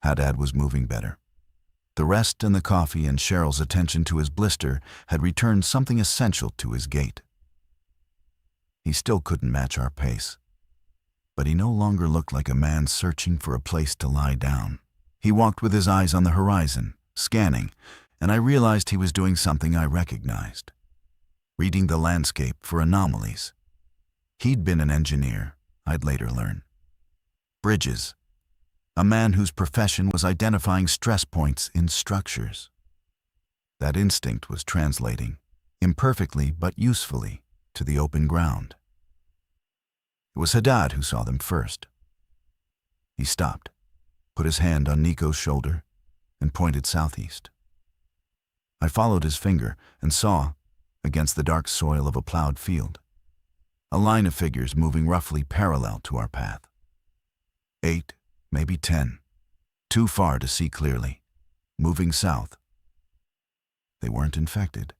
Haddad was moving better. The rest and the coffee and Cheryl's attention to his blister had returned something essential to his gait. He still couldn't match our pace, but he no longer looked like a man searching for a place to lie down. He walked with his eyes on the horizon, scanning, and I realized he was doing something I recognized, reading the landscape for anomalies. He'd been an engineer, I'd later learn. Bridges, a man whose profession was identifying stress points in structures. That instinct was translating, imperfectly but usefully, to the open ground. It was Haddad who saw them first. He stopped, put his hand on Nico's shoulder, and pointed southeast. I followed his finger and saw, against the dark soil of a plowed field, a line of figures moving roughly parallel to our path. 8, maybe 10, too far to see clearly, moving south. They weren't infected.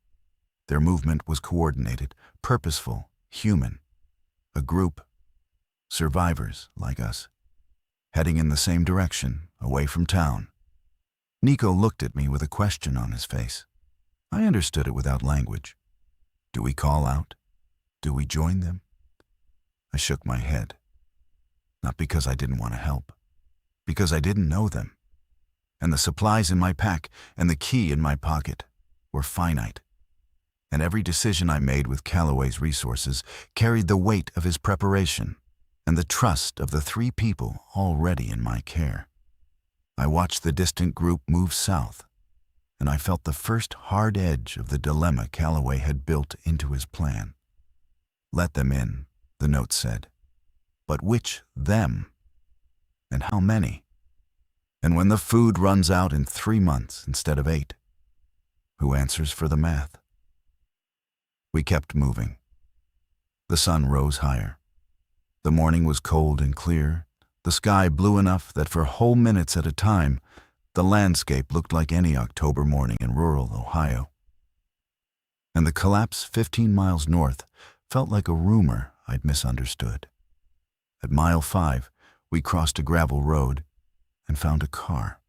Their movement was coordinated, purposeful, human. A group, survivors like us, heading in the same direction, away from town. Nico looked at me with a question on his face. I understood it without language. Do we call out? Do we join them? I shook my head. Not because I didn't want to help, because I didn't know them. And the supplies in my pack and the key in my pocket were finite. And every decision I made with Calloway's resources carried the weight of his preparation and the trust of the 3 people already in my care. I watched the distant group move south, and I felt the first hard edge of the dilemma Calloway had built into his plan. Let them in, the note said. But which them? And how many? And when the food runs out in 3 months instead of 8, who answers for the math? We kept moving. The sun rose higher. The morning was cold and clear, the sky blue enough that for whole minutes at a time, the landscape looked like any October morning in rural Ohio. And the collapse 15 miles north felt like a rumor I'd misunderstood. At mile 5, we crossed a gravel road and found a car.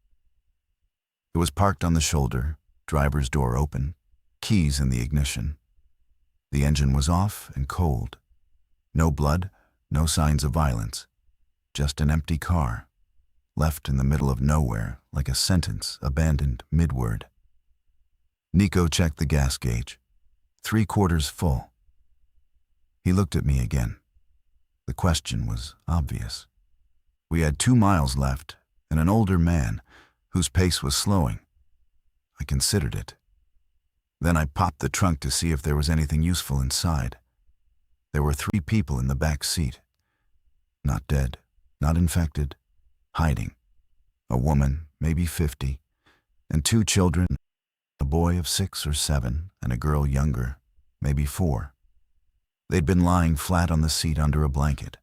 It was parked on the shoulder, driver's door open, keys in the ignition. The engine was off and cold. No blood, no signs of violence. Just an empty car, left in the middle of nowhere like a sentence abandoned mid-word. Nico checked the gas gauge. 3/4 full. He looked at me again. The question was obvious. We had 2 miles left and an older man whose pace was slowing. I considered it. Then I popped the trunk to see if there was anything useful inside. There were 3 people in the back seat. Not dead, not infected, hiding. A woman, maybe 50, and 2 children, a boy of 6 or 7 and a girl younger, maybe 4. They'd been lying flat on the seat under a blanket.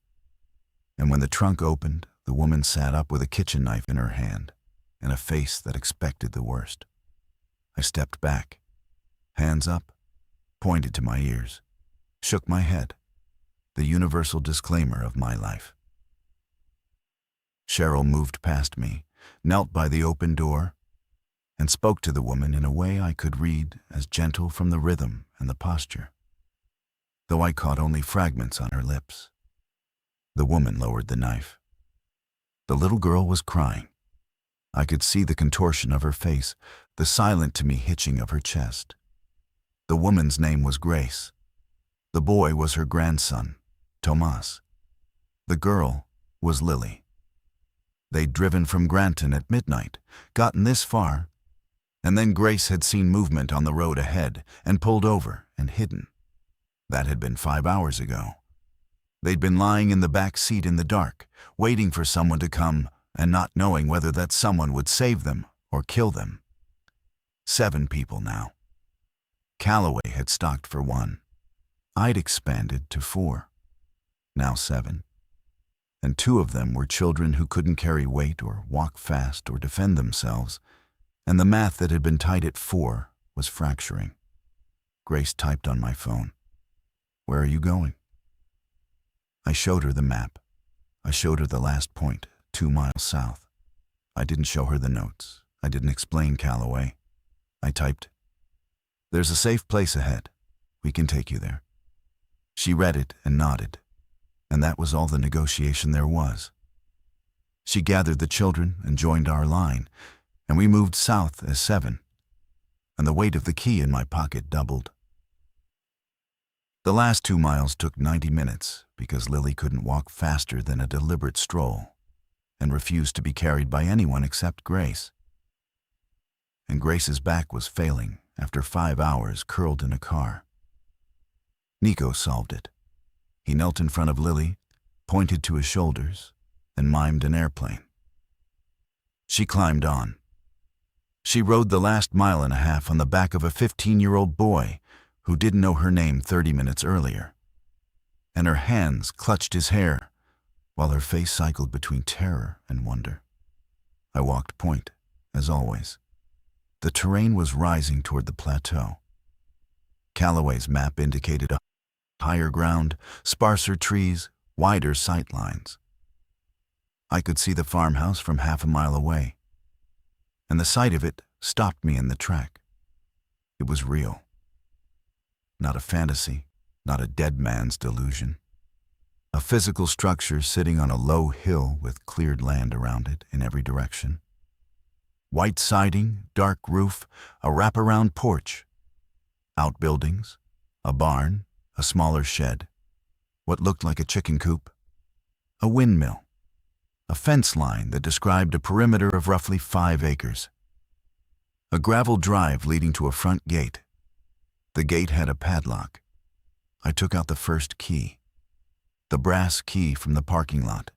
And when the trunk opened, the woman sat up with a kitchen knife in her hand and a face that expected the worst. I stepped back, hands up, pointed to my ears, shook my head, the universal disclaimer of my life. Cheryl moved past me, knelt by the open door, and spoke to the woman in a way I could read as gentle from the rhythm and the posture. though I caught only fragments on her lips. The woman lowered the knife. The little girl was crying. I could see the contortion of her face, the silent-to-me hitching of her chest. The woman's name was Grace. The boy was her grandson, Tomas. The girl was Lily. They'd driven from Granton at midnight, gotten this far, and then Grace had seen movement on the road ahead and pulled over and hidden. That had been 5 hours ago. They'd been lying in the back seat in the dark, waiting for someone to come and not knowing whether that someone would save them or kill them. 7 people now. Calloway had stocked for 1. I'd expanded to 4. Now 7. And 2 of them were children who couldn't carry weight or walk fast or defend themselves, and the math that had been tight at 4 was fracturing. Grace typed on my phone. "Where are you going?" I showed her the map. I showed her the last point, 2 miles south. I didn't show her the notes. I didn't explain Calloway. I typed, "There's a safe place ahead. We can take you there." She read it and nodded, and that was all the negotiation there was. She gathered the children and joined our line, and we moved south as 7, and the weight of the key in my pocket doubled. The last 2 miles took 90 minutes because Lily couldn't walk faster than a deliberate stroll and refused to be carried by anyone except Grace. And Grace's back was failing after 5 hours curled in a car. Nico solved it. He knelt in front of Lily, pointed to his shoulders, and mimed an airplane. She climbed on. She rode the last 1.5 miles on the back of a 15-year-old boy who didn't know her name 30 minutes earlier, and her hands clutched his hair while her face cycled between terror and wonder. I walked point, as always. The terrain was rising toward the plateau. Calloway's map indicated a higher ground, sparser trees, wider sight lines. I could see the farmhouse from 1/2 mile away, and the sight of it stopped me in the track. It was real. Not a fantasy, not a dead man's delusion. A physical structure sitting on a low hill with cleared land around it in every direction. White siding, dark roof, a wraparound porch. Outbuildings, a barn, a smaller shed, what looked like a chicken coop, a windmill, a fence line that described a perimeter of roughly 5 acres. A gravel drive leading to a front gate. The gate had a padlock. I took out the first key. The brass key from the parking lot.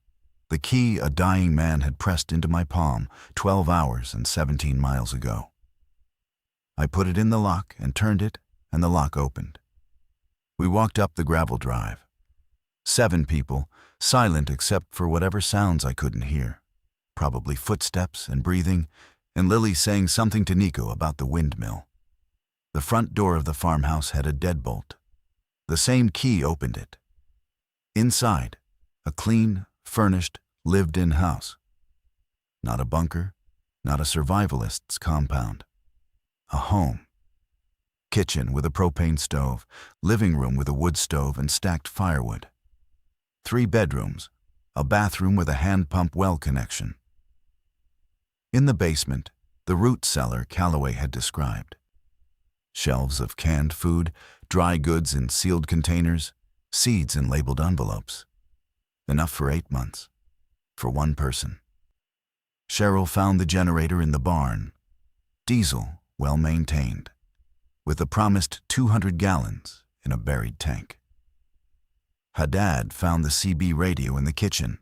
The key a dying man had pressed into my palm 12 hours and 17 miles ago. I put it in the lock and turned it, and the lock opened. We walked up the gravel drive. 7 people, silent except for whatever sounds I couldn't hear. Probably footsteps and breathing, and Lily saying something to Nico about the windmill. The front door of the farmhouse had a deadbolt. The same key opened it. Inside, a clean, furnished, lived-in house. Not a bunker, not a survivalist's compound. A home. Kitchen with a propane stove, living room with a wood stove and stacked firewood. 3 bedrooms, a bathroom with a hand pump well connection. In the basement, the root cellar Calloway had described. Shelves of canned food, dry goods in sealed containers, seeds in labeled envelopes. Enough for 8 months. For 1 person. Cheryl found the generator in the barn. Diesel, well maintained, with the promised 200 gallons in a buried tank. Haddad found the CB radio in the kitchen,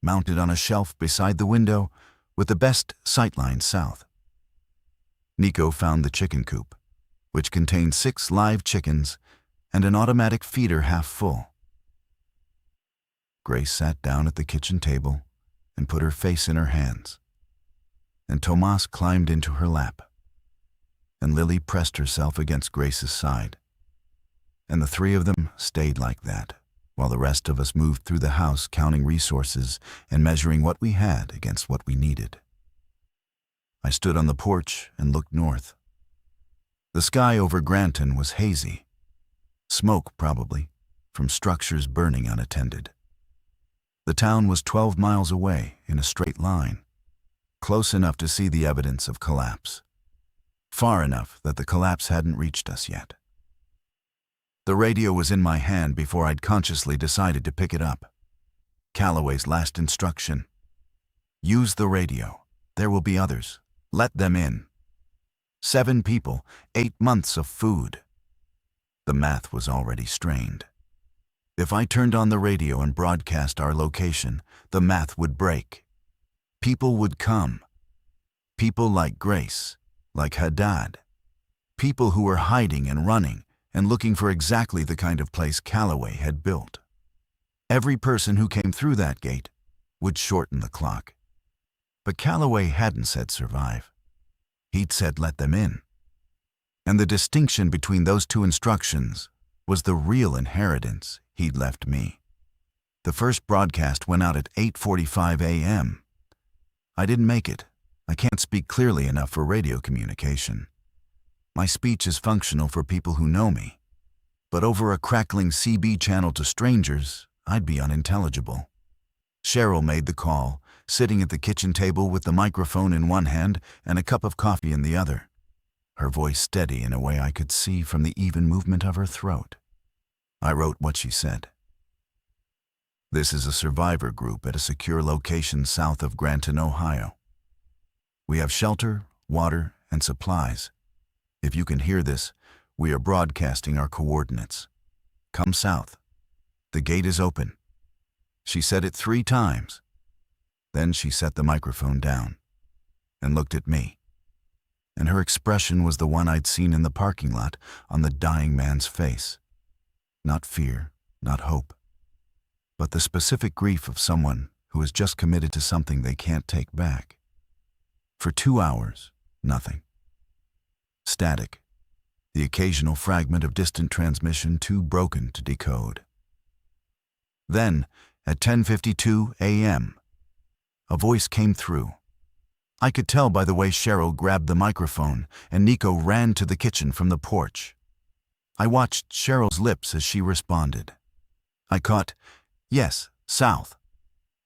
mounted on a shelf beside the window with the best sightline south. Nico found the chicken coop, which contained 6 live chickens and an automatic feeder half full. Grace sat down at the kitchen table and put her face in her hands, and Tomas climbed into her lap, and Lily pressed herself against Grace's side, and the 3 of them stayed like that, while the rest of us moved through the house counting resources and measuring what we had against what we needed. I stood on the porch and looked north. The sky over Granton was hazy. Smoke, probably, from structures burning unattended. The town was 12 miles away in a straight line, close enough to see the evidence of collapse, far enough that the collapse hadn't reached us yet. The radio was in my hand before I'd consciously decided to pick it up. Calloway's last instruction: use the radio. There will be others. Let them in. 7 people, 8 months of food. The math was already strained. If I turned on the radio and broadcast our location, the math would break. People would come. People like Grace, like Haddad. People who were hiding and running and looking for exactly the kind of place Calloway had built. Every person who came through that gate would shorten the clock. But Calloway hadn't said survive. He'd said let them in. And the distinction between those two instructions was the real inheritance he'd left me. The first broadcast went out at 8:45 a.m. I didn't make it. I can't speak clearly enough for radio communication. My speech is functional for people who know me, but over a crackling CB channel to strangers, I'd be unintelligible. Cheryl made the call, sitting at the kitchen table with the microphone in one hand and a cup of coffee in the other, her voice steady in a way I could see from the even movement of her throat. I wrote what she said. This is a survivor group at a secure location south of Granton, Ohio. We have shelter, water, and supplies. If you can hear this, we are broadcasting our coordinates. Come south. The gate is open. She said it 3 times. Then she set the microphone down and looked at me. And her expression was the one I'd seen in the parking lot on the dying man's face. Not fear, not hope, but the specific grief of someone who has just committed to something they can't take back. For 2 hours, nothing. Static, the occasional fragment of distant transmission too broken to decode. Then, at 10:52 a.m., a voice came through. I could tell by the way Cheryl grabbed the microphone and Nico ran to the kitchen from the porch. I watched Cheryl's lips as she responded. I caught, "Yes, south.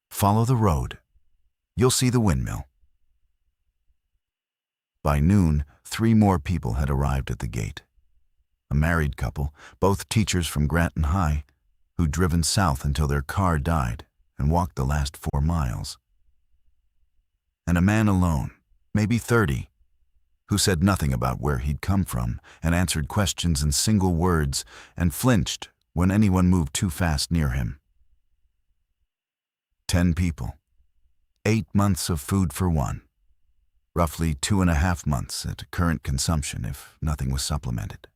Follow the road. You'll see the windmill." By noon, 3 more people had arrived at the gate. A married couple, both teachers from Granton High, who'd driven south until their car died and walked the last 4 miles. And a man alone, maybe 30, who said nothing about where he'd come from and answered questions in single words and flinched when anyone moved too fast near him. 10 people. 8 months of food for one. Roughly 2.5 months at current consumption if nothing was supplemented.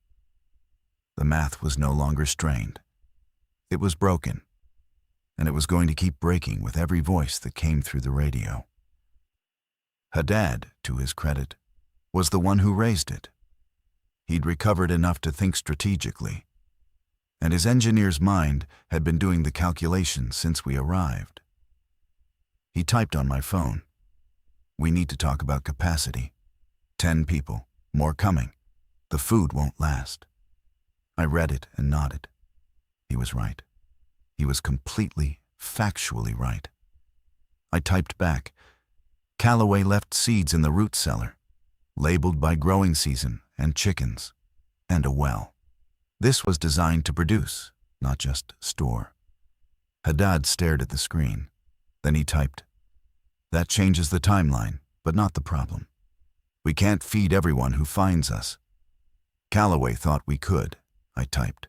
The math was no longer strained. It was broken, and it was going to keep breaking with every voice that came through the radio. Haddad, to his credit, was the one who raised it. He'd recovered enough to think strategically, and his engineer's mind had been doing the calculations since we arrived. He typed on my phone, "We need to talk about capacity. 10 people, more coming. The food won't last." I read it and nodded. He was right. He was completely, factually right. I typed back, "Calloway left seeds in the root cellar, labeled by growing season and chickens, and a well. This was designed to produce, not just store." Haddad stared at the screen. Then he typed, "That changes the timeline, but not the problem. We can't feed everyone who finds us." "Calloway thought we could," I typed.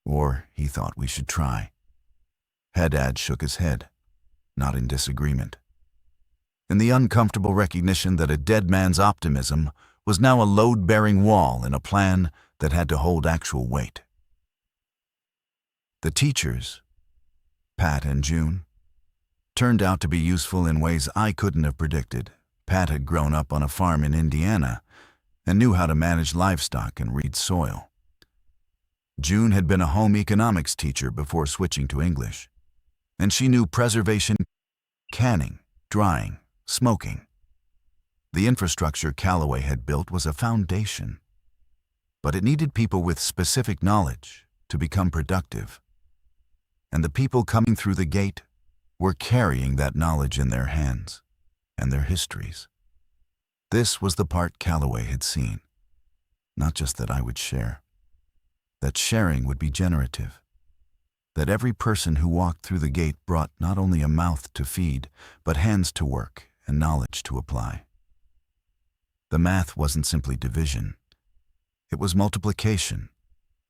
"Or he thought we should try." Haddad shook his head, not in disagreement. In the uncomfortable recognition that a dead man's optimism was now a load-bearing wall in a plan that had to hold actual weight. The teachers, Pat and June, turned out to be useful in ways I couldn't have predicted. Pat had grown up on a farm in Indiana and knew how to manage livestock and read soil. June had been a home economics teacher before switching to English, and she knew preservation, canning, drying, smoking. The infrastructure Calloway had built was a foundation, but it needed people with specific knowledge to become productive. And the people coming through the gate were carrying that knowledge in their hands and their histories. This was the part Calloway had seen. Not just that I would share. That sharing would be generative. That every person who walked through the gate brought not only a mouth to feed, but hands to work and knowledge to apply. The math wasn't simply division. It was multiplication,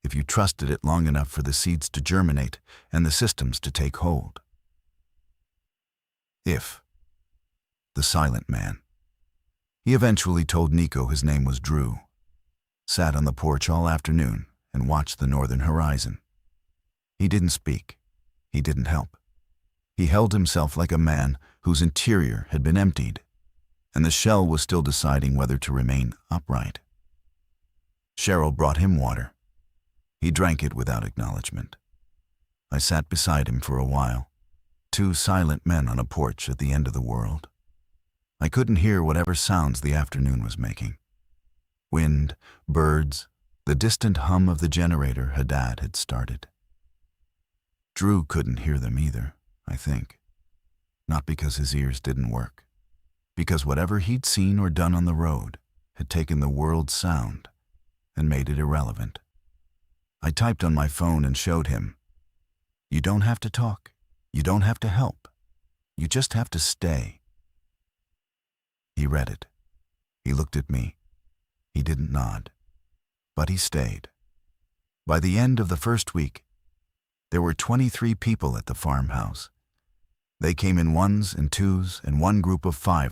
if you trusted it long enough for the seeds to germinate and the systems to take hold. If. The silent man. He eventually told Nico his name was Drew, sat on the porch all afternoon and watched the northern horizon. He didn't speak. He didn't help. He held himself like a man whose interior had been emptied, and the shell was still deciding whether to remain upright. Cheryl brought him water. He drank it without acknowledgement. I sat beside him for a while, two silent men on a porch at the end of the world. I couldn't hear whatever sounds the afternoon was making. Wind, birds, the distant hum of the generator Haddad had started. Drew couldn't hear them either, I think. Not because his ears didn't work, because whatever he'd seen or done on the road had taken the world's sound and made it irrelevant. I typed on my phone and showed him. You don't have to talk. You don't have to help. You just have to stay. He read it. He looked at me. He didn't nod. But he stayed. By the end of the first week, there were 23 people at the farmhouse. They came in ones and twos and one group of 5,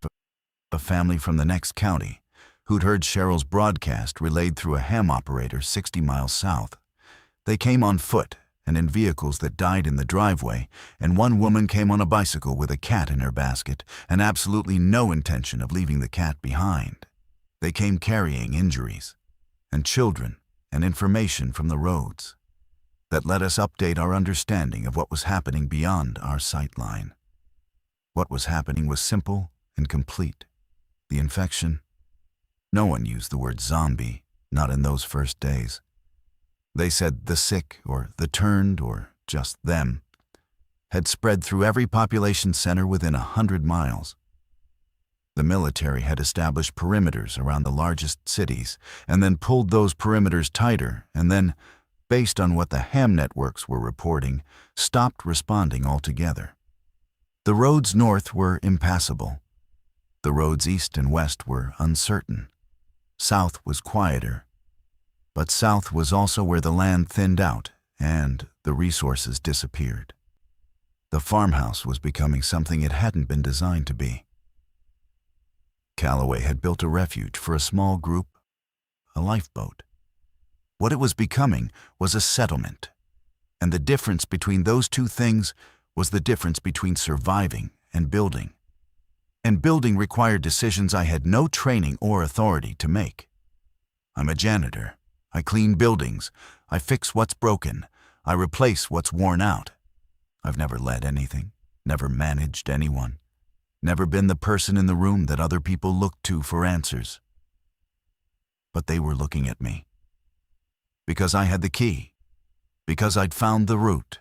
a family from the next county, who'd heard Cheryl's broadcast relayed through a ham operator 60 miles south. They came on foot and in vehicles that died in the driveway, and one woman came on a bicycle with a cat in her basket and absolutely no intention of leaving the cat behind. They came carrying injuries and children and information from the roads that let us update our understanding of what was happening beyond our sight line. What was happening was simple and complete. The infection. No one used the word zombie, not in those first days. They said the sick or the turned or just them had spread through every population center within 100 miles. The military had established perimeters around the largest cities and then pulled those perimeters tighter and then, based on what the ham networks were reporting, stopped responding altogether. The roads north were impassable. The roads east and west were uncertain. South was quieter. But south was also where the land thinned out and the resources disappeared. The farmhouse was becoming something it hadn't been designed to be. Calloway had built a refuge for a small group, a lifeboat. What it was becoming was a settlement, and the difference between those two things was the difference between surviving and building. And building required decisions I had no training or authority to make. I'm a janitor. I clean buildings. I fix what's broken. I replace what's worn out. I've never led anything, never managed anyone, never been the person in the room that other people looked to for answers. But they were looking at me. Because I had the key. Because I'd found the root.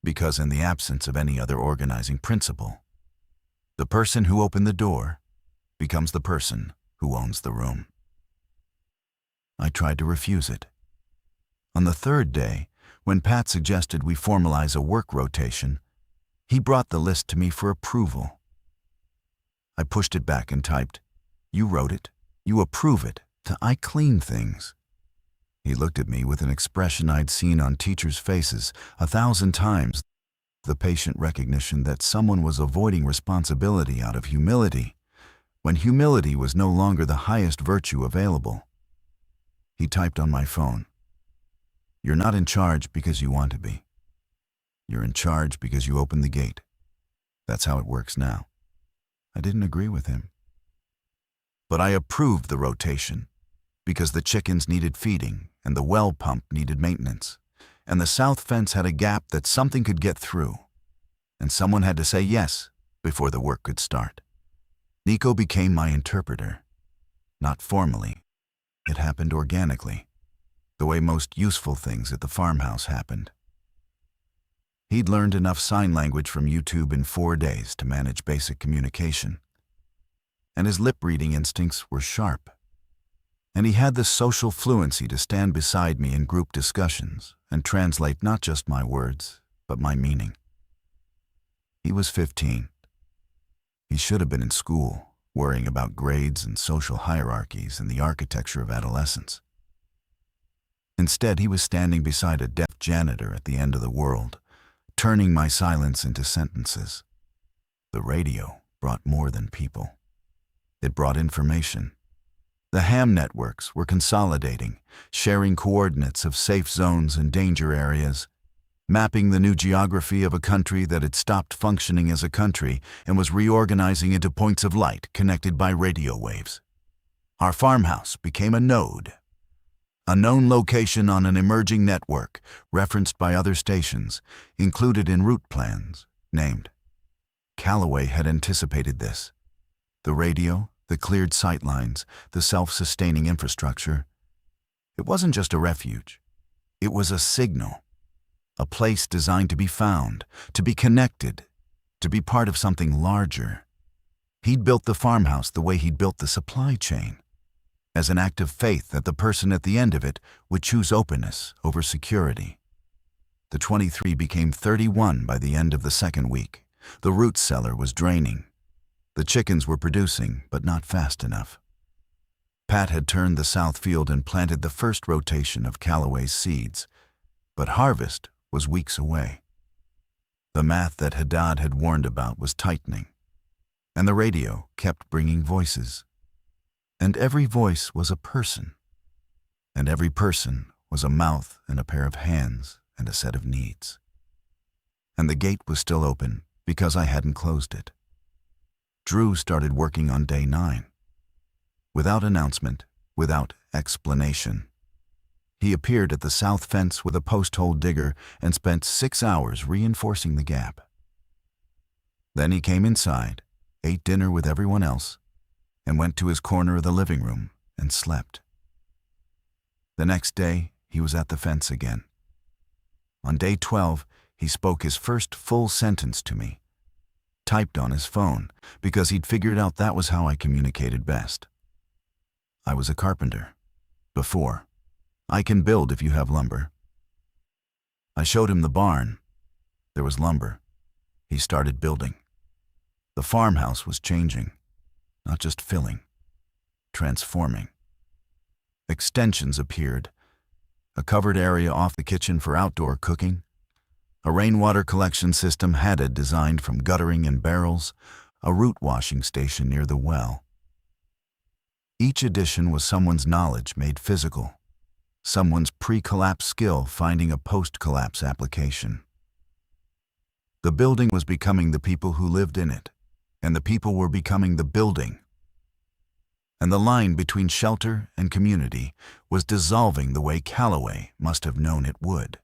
Because in the absence of any other organizing principle, the person who opened the door becomes the person who owns the room. I tried to refuse it. On the third day, when Pat suggested we formalize a work rotation, he brought the list to me for approval. I pushed it back and typed, "You wrote it. You approve it. I clean things." He looked at me with an expression I'd seen on teachers' faces 1,000 times, the patient recognition that someone was avoiding responsibility out of humility, when humility was no longer the highest virtue available. He typed on my phone, "You're not in charge because you want to be. You're in charge because you opened the gate. That's how it works now." I didn't agree with him. But I approved the rotation because the chickens needed feeding and the well pump needed maintenance, and the south fence had a gap that something could get through, and someone had to say yes before the work could start. Nico became my interpreter, not formally. It happened organically, the way most useful things at the farmhouse happened. He'd learned enough sign language from YouTube in 4 days to manage basic communication. And his lip-reading instincts were sharp. And he had the social fluency to stand beside me in group discussions and translate not just my words, but my meaning. He was 15. He should have been in school, worrying about grades and social hierarchies and the architecture of adolescence. Instead, he was standing beside a deaf janitor at the end of the world, turning my silence into sentences. The radio brought more than people. It brought information. The ham networks were consolidating, sharing coordinates of safe zones and danger areas, mapping the new geography of a country that had stopped functioning as a country and was reorganizing into points of light connected by radio waves. Our farmhouse became a node, a known location on an emerging network, referenced by other stations, included in route plans, named. Callaway had anticipated this. The radio, the cleared sightlines, the self-sustaining infrastructure. It wasn't just a refuge. It was a signal. A place designed to be found, to be connected, to be part of something larger. He'd built the farmhouse the way he'd built the supply chain, as an act of faith that the person at the end of it would choose openness over security. The 23 became 31 by the end of the second week. The root cellar was draining. The chickens were producing, but not fast enough. Pat had turned the south field and planted the first rotation of Callaway's seeds, but harvest was weeks away. The math that Haddad had warned about was tightening, and the radio kept bringing voices. And every voice was a person, and every person was a mouth and a pair of hands and a set of needs. And the gate was still open because I hadn't closed it. Drew started working on day 9. Without announcement, without explanation. He appeared at the south fence with a post-hole digger and spent 6 hours reinforcing the gap. Then he came inside, ate dinner with everyone else, and went to his corner of the living room and slept. The next day, he was at the fence again. On day 12, he spoke his first full sentence to me, typed on his phone, because he'd figured out that was how I communicated best. I was a carpenter. Before. I can build if you have lumber. I showed him the barn. There was lumber. He started building. The farmhouse was changing, not just filling, transforming. Extensions appeared. A covered area off the kitchen for outdoor cooking. A rainwater collection system Haddad designed from guttering and barrels. A root washing station near the well. Each addition was someone's knowledge made physical. Someone's pre-collapse skill finding a post-collapse application. The building was becoming the people who lived in it, and the people were becoming the building. And the line between shelter and community was dissolving the way Callaway must have known it would.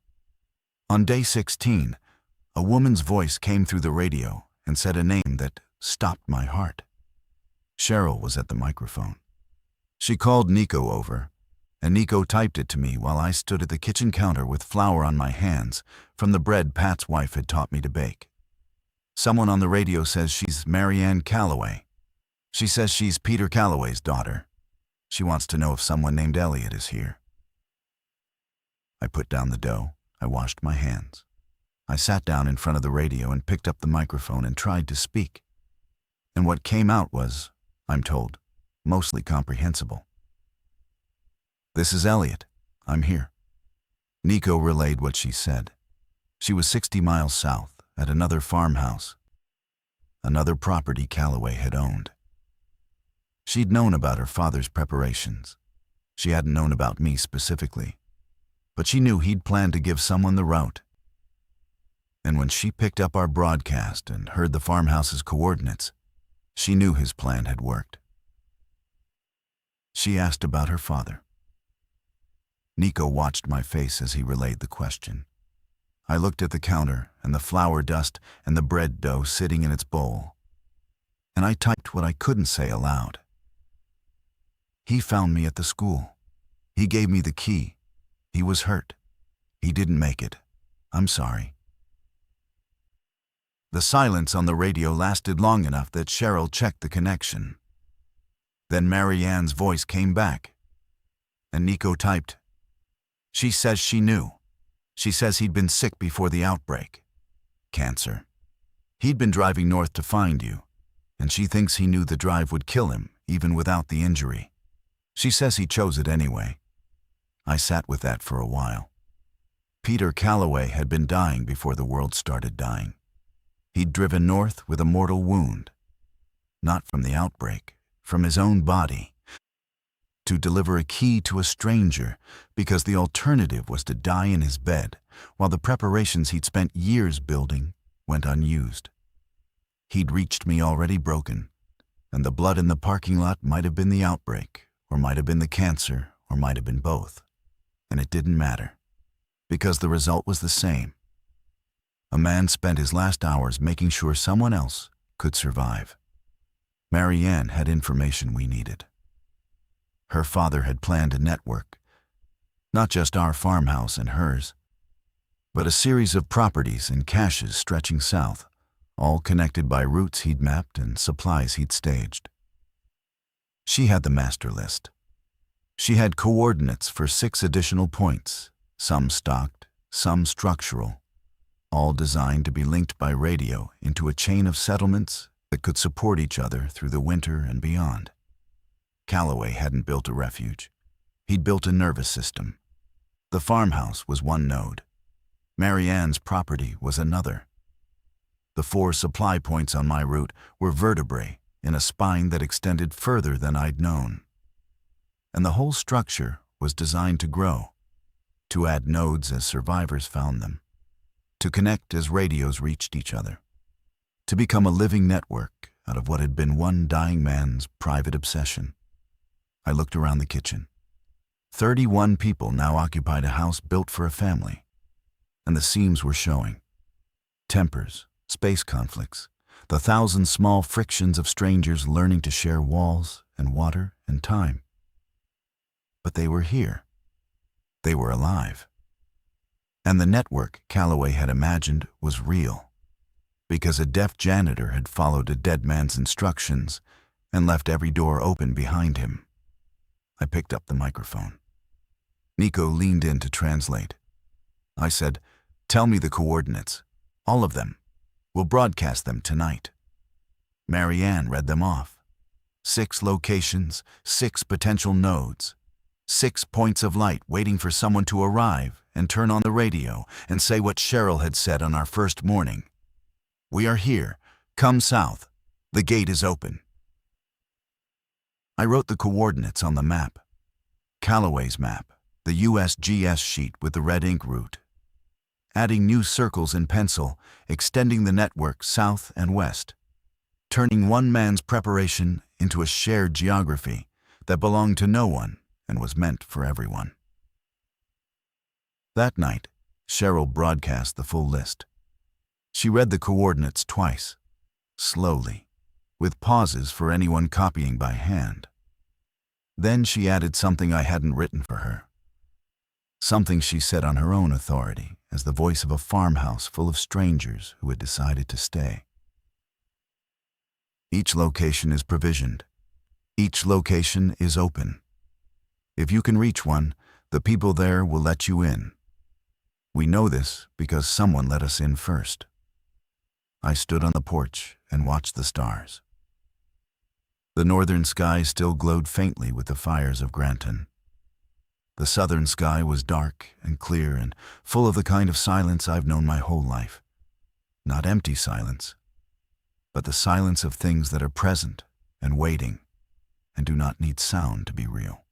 On day 16, a woman's voice came through the radio and said a name that stopped my heart. Cheryl was at the microphone. She called Nico over, and Nico typed it to me while I stood at the kitchen counter with flour on my hands from the bread Pat's wife had taught me to bake. Someone on the radio says she's Marianne Callaway. She says she's Peter Callaway's daughter. She wants to know if someone named Elliot is here. I put down the dough. I washed my hands. I sat down in front of the radio and picked up the microphone and tried to speak. And what came out was, I'm told, mostly comprehensible. This is Elliot. I'm here. Nico relayed what she said. She was 60 miles south at another farmhouse, another property Callaway had owned. She'd known about her father's preparations. She hadn't known about me specifically, but she knew he'd planned to give someone the route. And when she picked up our broadcast and heard the farmhouse's coordinates, she knew his plan had worked. She asked about her father. Nico watched my face as he relayed the question. I looked at the counter and the flour dust and the bread dough sitting in its bowl, and I typed what I couldn't say aloud. He found me at the school. He gave me the key. He was hurt. He didn't make it. I'm sorry. The silence on the radio lasted long enough that Cheryl checked the connection. Then Marianne's voice came back, and Nico typed, "She says she knew. She says he'd been sick before the outbreak. Cancer. He'd been driving north to find you, and she thinks he knew the drive would kill him, even without the injury. She says he chose it anyway." I sat with that for a while. Peter Calloway had been dying before the world started dying. He'd driven north with a mortal wound, not from the outbreak, from his own body, to deliver a key to a stranger, because the alternative was to die in his bed, while the preparations he'd spent years building went unused. He'd reached me already broken, and the blood in the parking lot might have been the outbreak, or might have been the cancer, or might have been both. And it didn't matter, because the result was the same. A man spent his last hours making sure someone else could survive. Marianne had information we needed. Her father had planned a network, not just our farmhouse and hers, but a series of properties and caches stretching south, all connected by routes he'd mapped and supplies he'd staged. She had the master list. She had coordinates for 6 additional points, some stocked, some structural, all designed to be linked by radio into a chain of settlements that could support each other through the winter and beyond. Calloway hadn't built a refuge. He'd built a nervous system. The farmhouse was one node. Marianne's property was another. The 4 supply points on my route were vertebrae in a spine that extended further than I'd known. And the whole structure was designed to grow, to add nodes as survivors found them, to connect as radios reached each other, to become a living network out of what had been one dying man's private obsession. I looked around the kitchen. 31 people now occupied a house built for a family, and the seams were showing. Tempers, space conflicts, the 1,000 small frictions of strangers learning to share walls and water and time. But they were here. They were alive. And the network Calloway had imagined was real, because a deaf janitor had followed a dead man's instructions and left every door open behind him. I picked up the microphone. Nico leaned in to translate. I said, "Tell me the coordinates. All of them. We'll broadcast them tonight." Marianne read them off. 6 locations, 6 potential nodes, 6 points of light waiting for someone to arrive and turn on the radio and say what Cheryl had said on our first morning. "We are here. Come south. The gate is open." I wrote the coordinates on the map. Calloway's map, the USGS sheet with the red ink route, adding new circles in pencil, extending the network south and west, turning one man's preparation into a shared geography that belonged to no one and was meant for everyone. That night, Cheryl broadcast the full list. She read the coordinates twice, slowly, with pauses for anyone copying by hand. Then she added something I hadn't written for her, something she said on her own authority as the voice of a farmhouse full of strangers who had decided to stay. "Each location is provisioned. Each location is open. If you can reach one, the people there will let you in. We know this because someone let us in first." I stood on the porch and watched the stars. The northern sky still glowed faintly with the fires of Granton. The southern sky was dark and clear and full of the kind of silence I've known my whole life. Not empty silence, but the silence of things that are present and waiting and do not need sound to be real.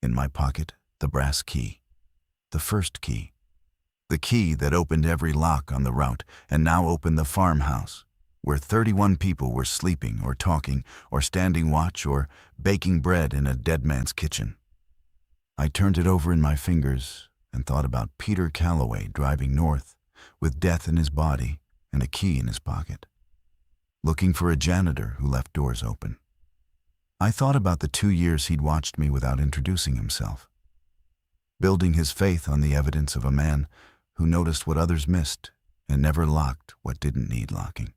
In my pocket, the brass key, the first key, the key that opened every lock on the route and now opened the farmhouse, where 31 people were sleeping or talking or standing watch or baking bread in a dead man's kitchen. I turned it over in my fingers and thought about Peter Calloway driving north with death in his body and a key in his pocket, looking for a janitor who left doors open. I thought about the 2 years he'd watched me without introducing himself, building his faith on the evidence of a man who noticed what others missed and never locked what didn't need locking.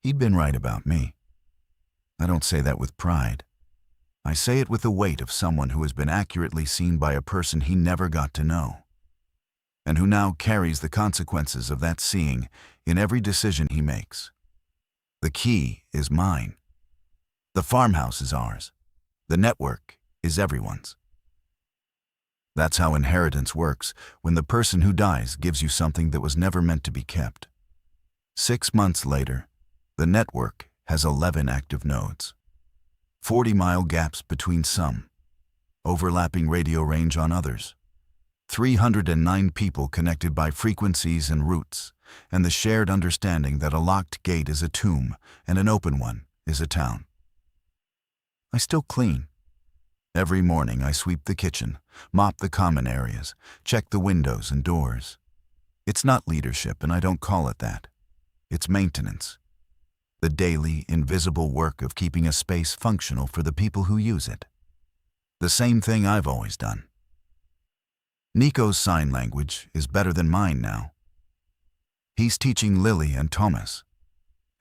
He'd been right about me. I don't say that with pride. I say it with the weight of someone who has been accurately seen by a person he never got to know, and who now carries the consequences of that seeing in every decision he makes. The key is mine. The farmhouse is ours. The network is everyone's. That's how inheritance works when the person who dies gives you something that was never meant to be kept. 6 months later, the network has 11 active nodes, 40-mile gaps between some, overlapping radio range on others, 309 people connected by frequencies and routes, and the shared understanding that a locked gate is a tomb and an open one is a town. I still clean. Every morning I sweep the kitchen, mop the common areas, check the windows and doors. It's not leadership, and I don't call it that. It's maintenance. The daily, invisible work of keeping a space functional for the people who use it. The same thing I've always done. Nico's sign language is better than mine now. He's teaching Lily and Thomas,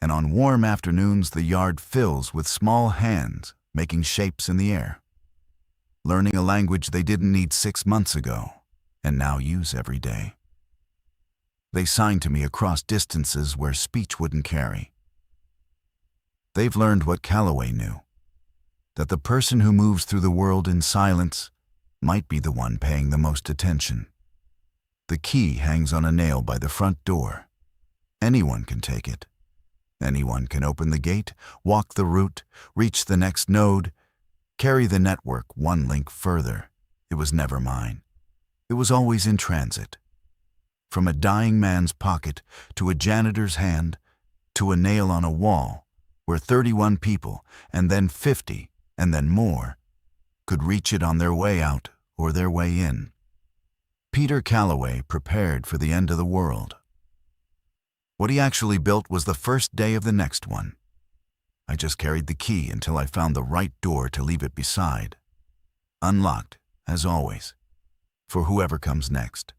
and on warm afternoons the yard fills with small hands making shapes in the air, learning a language they didn't need 6 months ago and now use every day. They sign to me across distances where speech wouldn't carry. They've learned what Calloway knew, that the person who moves through the world in silence might be the one paying the most attention. The key hangs on a nail by the front door. Anyone can take it. Anyone can open the gate, walk the route, reach the next node, carry the network one link further. It was never mine. It was always in transit. From a dying man's pocket to a janitor's hand to a nail on a wall, where 31 people, and then 50, and then more, could reach it on their way out or their way in. Peter Calloway prepared for the end of the world. What he actually built was the first day of the next one. I just carried the key until I found the right door to leave it beside. Unlocked, as always, for whoever comes next.